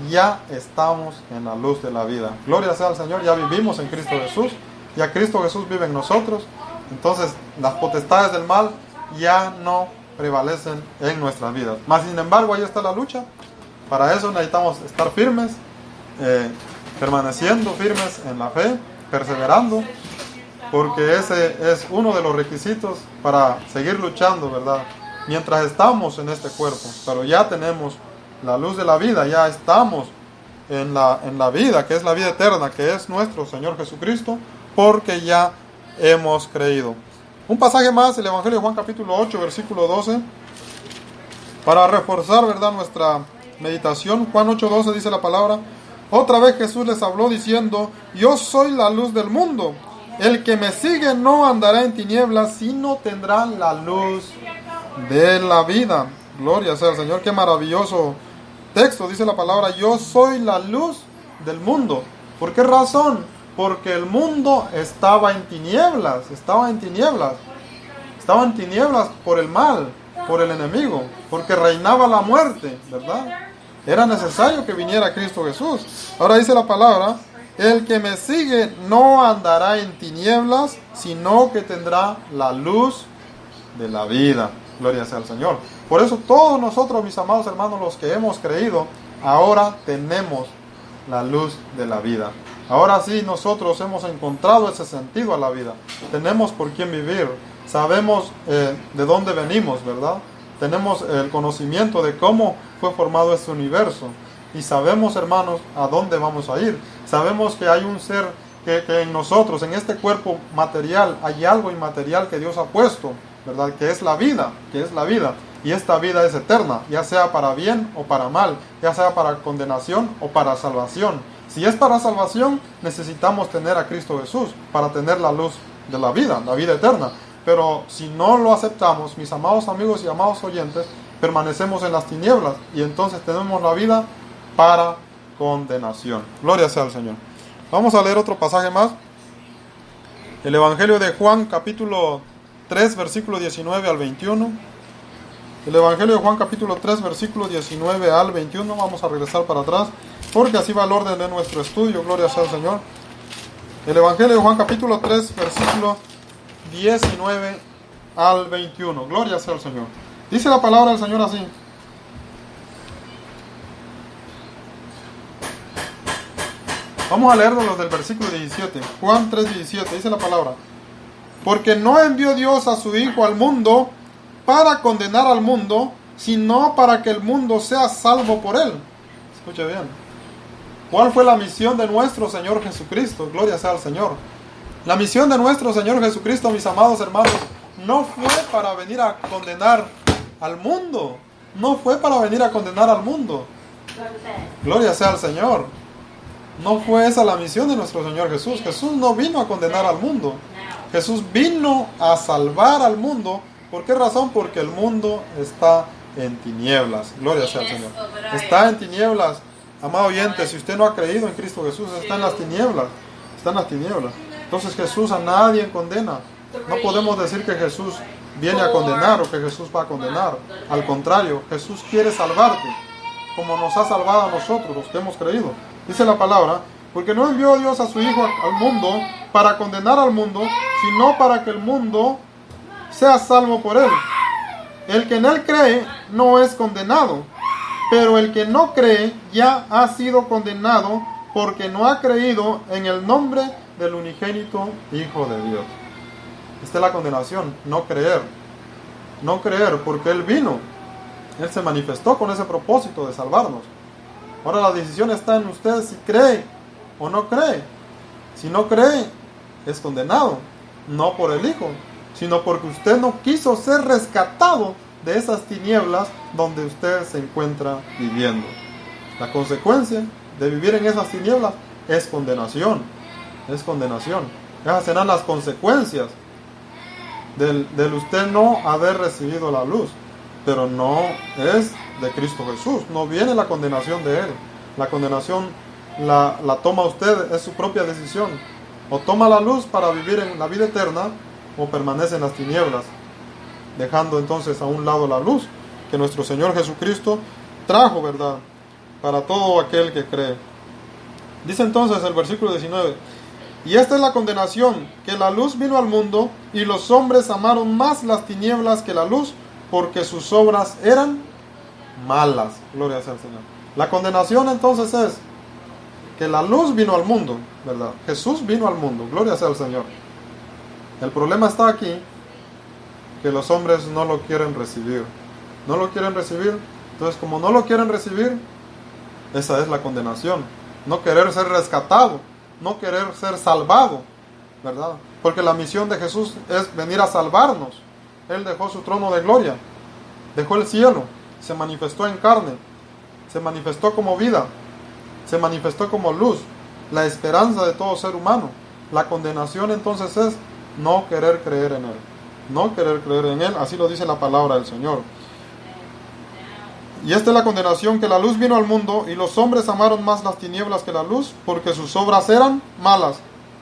ya estamos en la luz de la vida. Gloria sea al Señor, ya vivimos en Cristo Jesús, ya Cristo Jesús vive en nosotros. Entonces las potestades del mal ya no prevalecen en nuestras vidas. Mas sin embargo, ahí está la lucha. Para eso necesitamos estar firmes, permaneciendo firmes en la fe, perseverando, porque ese es uno de los requisitos para seguir luchando, ¿verdad? Mientras estamos en este cuerpo, pero ya tenemos la luz de la vida, ya estamos en la vida, que es la vida eterna, que es nuestro Señor Jesucristo, porque ya hemos creído. Un pasaje más, el Evangelio de Juan capítulo 8, versículo 12. Para reforzar, ¿verdad?, nuestra meditación, Juan 8:12 dice la palabra: otra vez Jesús les habló diciendo: yo soy la luz del mundo. El que me sigue no andará en tinieblas, sino tendrá la luz de la vida. Gloria sea al Señor. Qué maravilloso texto. Dice la palabra: yo soy la luz del mundo. ¿Por qué razón? Porque el mundo estaba en tinieblas. Estaba en tinieblas por el mal, por el enemigo, porque reinaba la muerte, ¿verdad? Era necesario que viniera Cristo Jesús. Ahora dice la palabra: el que me sigue no andará en tinieblas, sino que tendrá la luz de la vida. Gloria sea al Señor. Por eso todos nosotros, mis amados hermanos, los que hemos creído, ahora tenemos la luz de la vida. Ahora sí, nosotros hemos encontrado ese sentido a la vida. Tenemos por quién vivir. Sabemos de dónde venimos, ¿verdad? Tenemos el conocimiento de cómo fue formado este universo. Y sabemos, hermanos, a dónde vamos a ir. Sabemos que hay un ser que en nosotros, en este cuerpo material, hay algo inmaterial que Dios ha puesto, ¿verdad? Que es la vida, Y esta vida es eterna, ya sea para bien o para mal, ya sea para condenación o para salvación. Si es para salvación, necesitamos tener a Cristo Jesús para tener la luz de la vida eterna. Pero si no lo aceptamos, mis amados amigos y amados oyentes, permanecemos en las tinieblas y entonces tenemos la vida para condenación. Gloria sea al Señor. Vamos a leer otro pasaje más. El Evangelio de Juan, capítulo 3, versículo 19 al 21. El Evangelio de Juan, capítulo 3, versículo 19 al 21. Vamos a regresar para atrás, porque así va el orden de nuestro estudio. Gloria sea al Señor. El Evangelio de Juan, capítulo 3, versículo 19 al 21. Gloria sea al Señor. Dice la palabra del Señor así: vamos a leerlo los del versículo 17. Juan 3:17. Dice la palabra: porque no envió Dios a su Hijo al mundo para condenar al mundo, sino para que el mundo sea salvo por él. Escuche bien. ¿Cuál fue la misión de nuestro Señor Jesucristo? Gloria sea al Señor. La misión de nuestro Señor Jesucristo, mis amados hermanos, no fue para venir a condenar al mundo. No fue para venir a condenar al mundo. Gloria sea al Señor. No fue esa la misión de nuestro Señor Jesús. Jesús no vino a condenar al mundo. Jesús vino a salvar al mundo. ¿Por qué razón? Porque el mundo está en tinieblas. Gloria sea al Señor. Está en tinieblas. Amado oyente, si usted no ha creído en Cristo Jesús, está en las tinieblas. Está en las tinieblas. Entonces Jesús a nadie condena. No podemos decir que Jesús viene a condenar o que Jesús va a condenar. Al contrario, Jesús quiere salvarte, como nos ha salvado a nosotros, los que hemos creído. Dice la palabra: porque no envió Dios a su Hijo al mundo para condenar al mundo, sino para que el mundo sea salvo por él. El que en él cree no es condenado, pero el que no cree ya ha sido condenado, porque no ha creído en el nombre del unigénito Hijo de Dios. Esta es la condenación: no creer. No creer, porque Él vino. Él se manifestó con ese propósito de salvarnos. Ahora la decisión está en usted si cree o no cree. Si no cree, es condenado. No por el Hijo, sino porque usted no quiso ser rescatado de esas tinieblas donde usted se encuentra viviendo. La consecuencia de vivir en esas tinieblas es condenación. Es condenación. Esas serán las consecuencias del usted no haber recibido la luz. Pero no es de Cristo Jesús. No viene la condenación de Él. La condenación la toma usted, es su propia decisión. O toma la luz para vivir en la vida eterna, o permanece en las tinieblas, dejando entonces a un lado la luz que nuestro Señor Jesucristo trajo, ¿verdad?, para todo aquel que cree. Dice entonces el versículo 19: y esta es la condenación, que la luz vino al mundo, y los hombres amaron más las tinieblas que la luz, porque sus obras eran malas. Gloria sea al Señor. La condenación entonces es que la luz vino al mundo, ¿verdad? Jesús vino al mundo. Gloria sea al Señor. El problema está aquí, que los hombres no lo quieren recibir. No lo quieren recibir. Entonces, como no lo quieren recibir, esa es la condenación. No querer ser rescatado, no querer ser salvado, ¿verdad? Porque la misión de Jesús es venir a salvarnos. Él dejó su trono de gloria, dejó el cielo, se manifestó en carne, se manifestó como vida, se manifestó como luz, la esperanza de todo ser humano. La condenación entonces es no querer creer en Él. No querer creer en Él, así lo dice la palabra del Señor. Y esta es la condenación, que la luz vino al mundo, y los hombres amaron más las tinieblas que la luz, porque sus obras eran malas.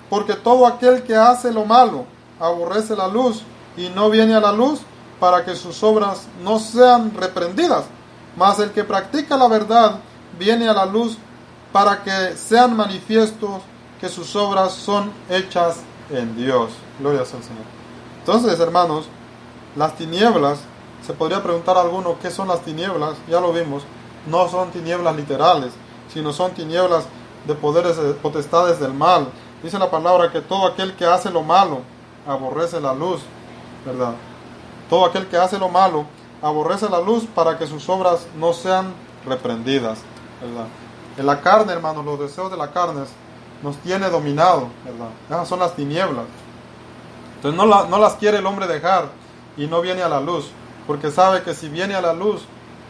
Porque todo aquel que hace lo malo aborrece la luz, y no viene a la luz, para que sus obras no sean reprendidas. Mas el que practica la verdad viene a la luz, para que sean manifiestos que sus obras son hechas en Dios. Gloria al Señor. Entonces, hermanos, las tinieblas, se podría preguntar a alguno, ¿qué son las tinieblas? Ya lo vimos, no son tinieblas literales, sino son tinieblas de poderes, potestades del mal. Dice la palabra que todo aquel que hace lo malo aborrece la luz, ¿verdad? Todo aquel que hace lo malo aborrece la luz, para que sus obras no sean reprendidas, ¿verdad? En la carne, hermanos, los deseos de la carne nos tiene dominado, ¿verdad? Esas son las tinieblas. Entonces no las quiere el hombre dejar, y no viene a la luz, porque sabe que si viene a la luz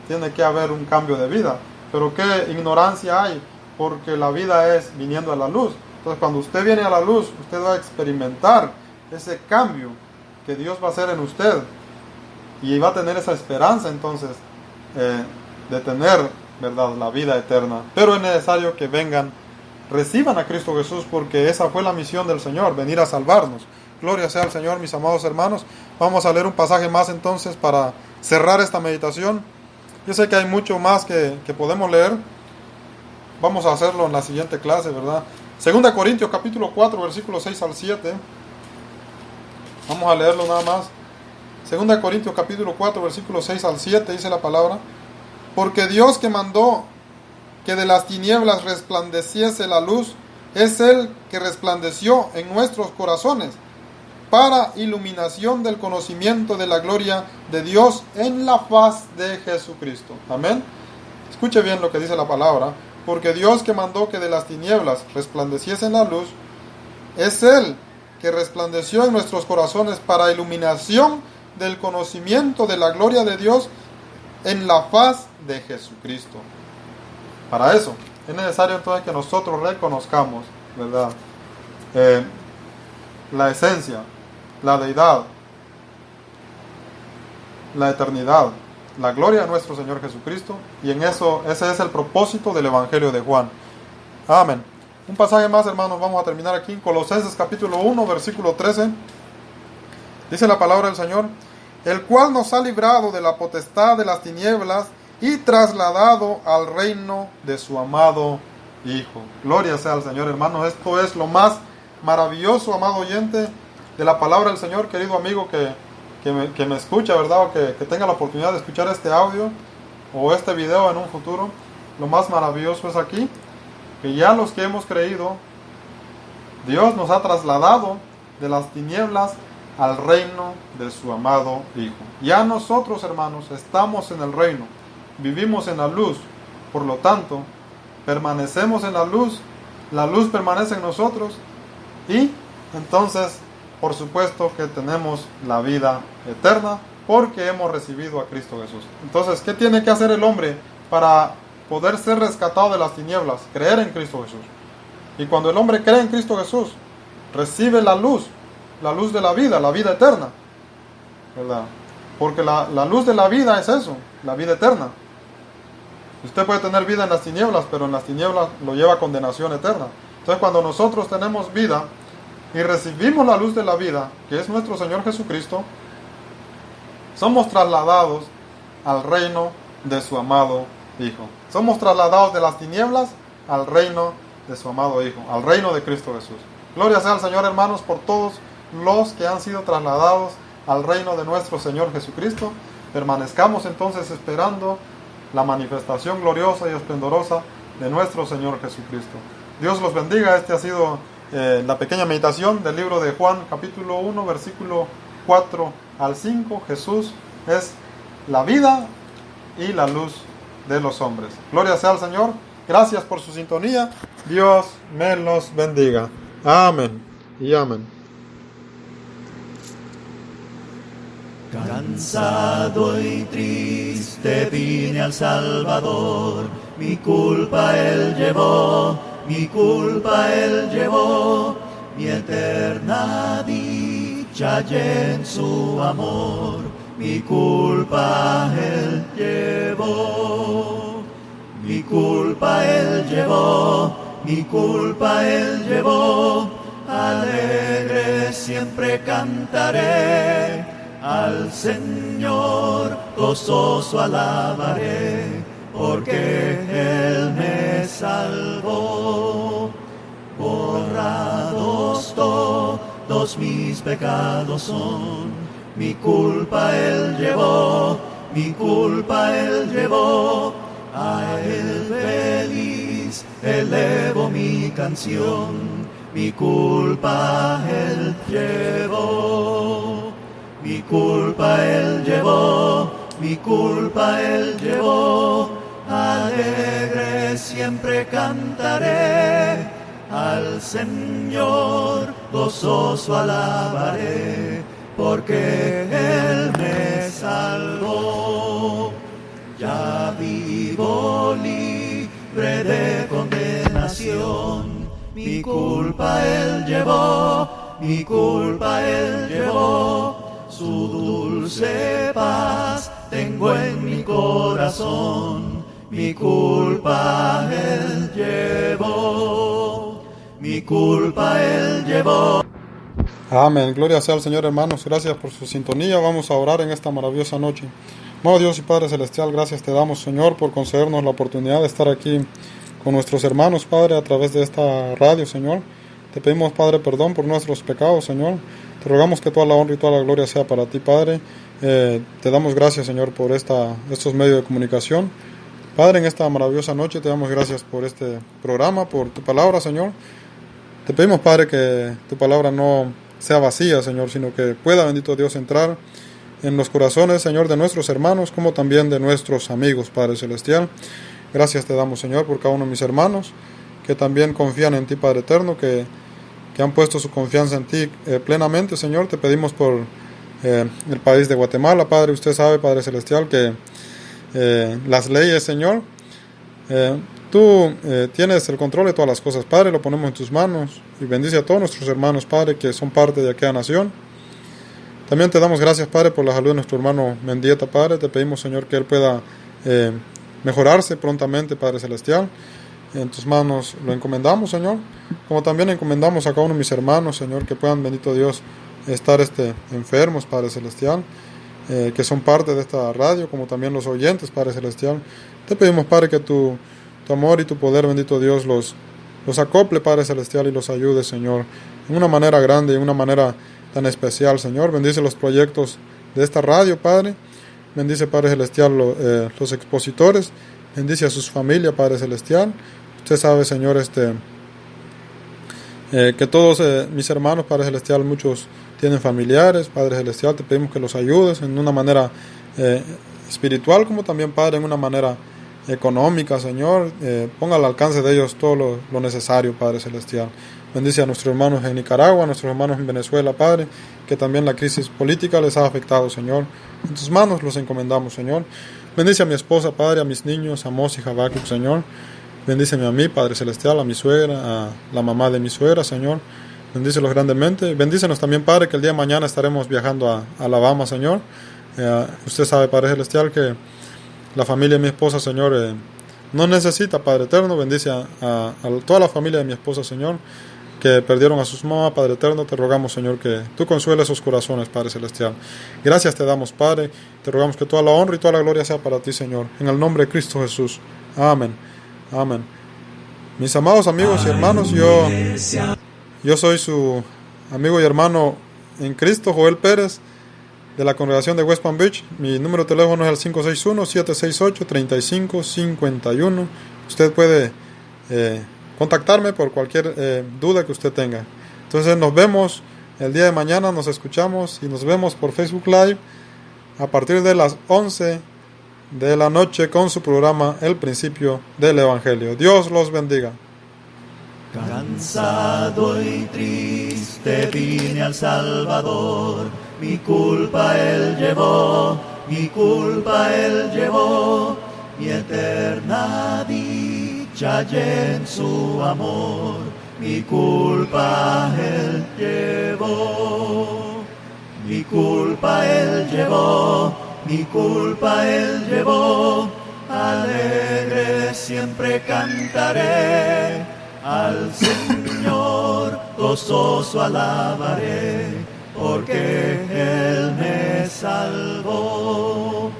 tiene que haber un cambio de vida. Pero qué ignorancia hay, porque la vida es viniendo a la luz. Entonces cuando usted viene a la luz, usted va a experimentar ese cambio que Dios va a hacer en usted, y va a tener esa esperanza entonces de tener, ¿verdad?, la vida eterna. Pero es necesario que vengan, reciban a Cristo Jesús, porque esa fue la misión del Señor, venir a salvarnos. Gloria sea al Señor, mis amados hermanos. Vamos a leer un pasaje más entonces para cerrar esta meditación. Yo sé que hay mucho más que podemos leer. Vamos a hacerlo en la siguiente clase, ¿verdad? 2 Corintios capítulo 4, versículos 6 al 7. Vamos a leerlo nada más. 2 Corintios capítulo 4, versículos 6 al 7, dice la palabra: porque Dios, que mandó que de las tinieblas resplandeciese la luz, es el que resplandeció en nuestros corazones para iluminación del conocimiento de la gloria de Dios en la faz de Jesucristo. Amén. Escuche bien lo que dice la palabra. Porque Dios, que mandó que de las tinieblas resplandeciese la luz, es Él que resplandeció en nuestros corazones para iluminación del conocimiento de la gloria de Dios en la faz de Jesucristo. Para eso es necesario entonces que nosotros reconozcamos, ¿verdad?, la esencia, la deidad, la eternidad, la gloria de nuestro Señor Jesucristo, y en eso, ese es el propósito del Evangelio de Juan. Amén. Un pasaje más, hermanos, vamos a terminar aquí en Colosenses capítulo 1, versículo 13. Dice la palabra del Señor: el cual nos ha librado de la potestad de las tinieblas y trasladado al reino de su amado Hijo. Gloria sea al Señor, hermanos. Esto es lo más maravilloso, amado oyente, de la palabra del Señor, querido amigo que me escucha, ¿verdad? O que tenga la oportunidad de escuchar este audio o este video en un futuro. Lo más maravilloso es aquí, que ya los que hemos creído, Dios nos ha trasladado de las tinieblas al reino de su amado Hijo. Ya nosotros, hermanos, estamos en el reino, vivimos en la luz, por lo tanto, permanecemos en la luz permanece en nosotros, y entonces, por supuesto que tenemos la vida eterna, porque hemos recibido a Cristo Jesús. Entonces, ¿qué tiene que hacer el hombre para poder ser rescatado de las tinieblas? Creer en Cristo Jesús. Y cuando el hombre cree en Cristo Jesús, recibe la luz de la vida eterna, ¿verdad? Porque la luz de la vida es eso, la vida eterna. Usted puede tener vida en las tinieblas, pero en las tinieblas lo lleva a condenación eterna. Entonces, cuando nosotros tenemos vida y recibimos la luz de la vida, que es nuestro Señor Jesucristo, somos trasladados al reino de su amado Hijo. Somos trasladados de las tinieblas al reino de su amado Hijo, al reino de Cristo Jesús. Gloria sea al Señor, hermanos, por todos los que han sido trasladados al reino de nuestro Señor Jesucristo. Permanezcamos entonces esperando la manifestación gloriosa y esplendorosa de nuestro Señor Jesucristo. Dios los bendiga. Este ha sido la pequeña meditación del libro de Juan, capítulo 1, versículo 4 al 5. Jesús es la vida y la luz de los hombres. Gloria sea al Señor. Gracias por su sintonía. Dios me los bendiga. Amén y amén. Cansado y triste vine al Salvador, mi culpa Él llevó, mi culpa Él llevó, mi eterna dicha hallé en su amor, mi culpa Él llevó, mi culpa Él llevó, mi culpa Él llevó, alegre siempre cantaré. Al Señor gozoso alabaré, porque Él me salvó. Borrados todos mis pecados son, mi culpa Él llevó, mi culpa Él llevó. A Él feliz elevo mi canción, mi culpa Él llevó. Mi culpa Él llevó, mi culpa Él llevó, alegre siempre cantaré, al Señor gozoso alabaré, porque Él me salvó. Ya vivo libre de condenación, mi culpa Él llevó, mi culpa Él llevó. Su dulce paz tengo en mi corazón, mi culpa Él llevó, mi culpa Él llevó. Amén. Gloria sea al Señor, hermanos. Gracias por su sintonía. Vamos a orar en esta maravillosa noche. Amado Dios y Padre Celestial, gracias te damos, Señor, por concedernos la oportunidad de estar aquí con nuestros hermanos, Padre, a través de esta radio, Señor. Te pedimos, Padre, perdón por nuestros pecados, Señor. Te rogamos que toda la honra y toda la gloria sea para ti, Padre. Te damos gracias, Señor, por estos medios de comunicación. Padre, en esta maravillosa noche te damos gracias por este programa, por tu palabra, Señor. Te pedimos, Padre, que tu palabra no sea vacía, Señor, sino que pueda, bendito Dios, entrar en los corazones, Señor, de nuestros hermanos, como también de nuestros amigos, Padre Celestial. Gracias te damos, Señor, por cada uno de mis hermanos, que también confían en ti, Padre Eterno, que han puesto su confianza en ti plenamente, Señor. Te pedimos por el país de Guatemala, Padre. Usted sabe, Padre Celestial, que las leyes, Señor, tú tienes el control de todas las cosas, Padre. Lo ponemos en tus manos y bendice a todos nuestros hermanos, Padre, que son parte de aquella nación. También te damos gracias, Padre, por la salud de nuestro hermano Mendieta, Padre. Te pedimos, Señor, que él pueda mejorarse prontamente, Padre Celestial. En tus manos lo encomendamos, Señor, como también encomendamos a cada uno de mis hermanos, Señor, que puedan, bendito Dios, estar enfermos, Padre Celestial, que son parte de esta radio, como también los oyentes, Padre Celestial. Te pedimos, Padre, que tu amor y tu poder, bendito Dios, los acople, Padre Celestial, y los ayude, Señor, en una manera grande y en una manera tan especial, Señor. Bendice los proyectos de esta radio, Padre. Bendice, Padre Celestial, los expositores. Bendice a sus familias, Padre Celestial. Usted sabe, Señor, que todos mis hermanos, Padre Celestial, muchos tienen familiares, Padre Celestial. Te pedimos que los ayudes en una manera espiritual, como también, Padre, en una manera económica, Señor. Ponga al alcance de ellos todo lo necesario, Padre Celestial. Bendice a nuestros hermanos en Nicaragua, a nuestros hermanos en Venezuela, Padre, que también la crisis política les ha afectado, Señor. En tus manos los encomendamos, Señor. Bendice a mi esposa, Padre, a mis niños, a Mos y Habacuc, Señor. Bendíceme a mí, Padre Celestial, a mi suegra, a la mamá de mi suegra, Señor. Bendícelos grandemente. Bendícenos también, Padre, que el día de mañana estaremos viajando a Alabama, Señor. Usted sabe, Padre Celestial, que la familia de mi esposa, Señor, no necesita, Padre Eterno. Bendice a toda la familia de mi esposa, Señor, que perdieron a sus mamás, Padre Eterno. Te rogamos, Señor, que tú consueles sus corazones, Padre Celestial. Gracias te damos, Padre. Te rogamos que toda la honra y toda la gloria sea para ti, Señor. En el nombre de Cristo Jesús. Amén. Amén. Mis amados amigos y hermanos, yo soy su amigo y hermano en Cristo, Joel Pérez, de la congregación de West Palm Beach. Mi número de teléfono es el 561-768-3551. Usted puede contactarme por cualquier duda que usted tenga. Entonces nos vemos el día de mañana, nos escuchamos y nos vemos por Facebook Live a partir de las 11 de la noche con su programa El Principio del Evangelio. Dios los bendiga. Cansado y triste vine al Salvador, mi culpa Él llevó, mi culpa Él llevó, mi eterna dicha hallé en su amor, mi culpa Él llevó, mi culpa Él llevó, mi culpa Él llevó, alegre siempre cantaré, al Señor gozoso alabaré, porque Él me salvó.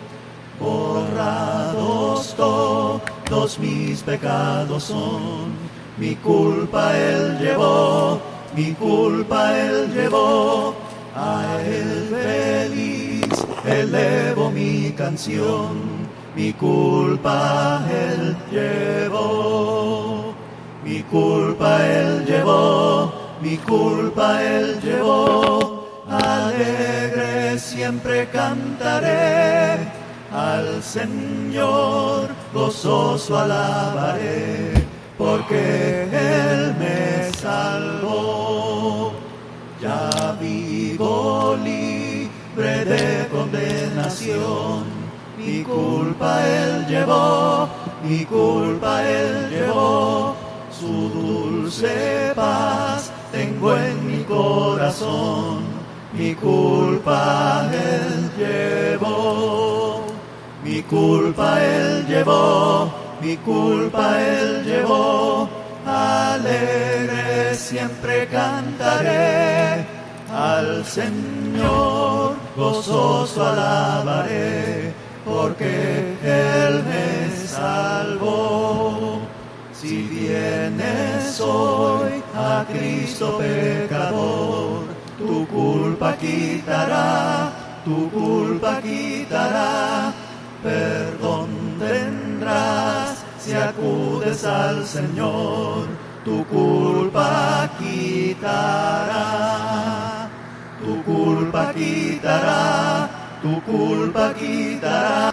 Borrados todos mis pecados son, mi culpa Él llevó, mi culpa Él llevó, a Él feliz elevo mi canción, mi culpa Él llevó, mi culpa Él llevó, mi culpa Él llevó, alegre siempre cantaré, al Señor gozoso alabaré, porque Él me salvó. Ya vivo libre de condenación, mi culpa Él llevó, mi culpa Él llevó, su dulce paz tengo en mi corazón, mi culpa Él llevó, mi culpa Él llevó, mi culpa Él llevó, alegre siempre cantaré, al Señor gozoso alabaré, porque Él me salvó. Si vienes hoy a Cristo pecador, tu culpa quitará, tu culpa quitará, perdón tendrás si acudes al Señor, tu culpa quitará, tu culpa quitará, tu culpa quitará.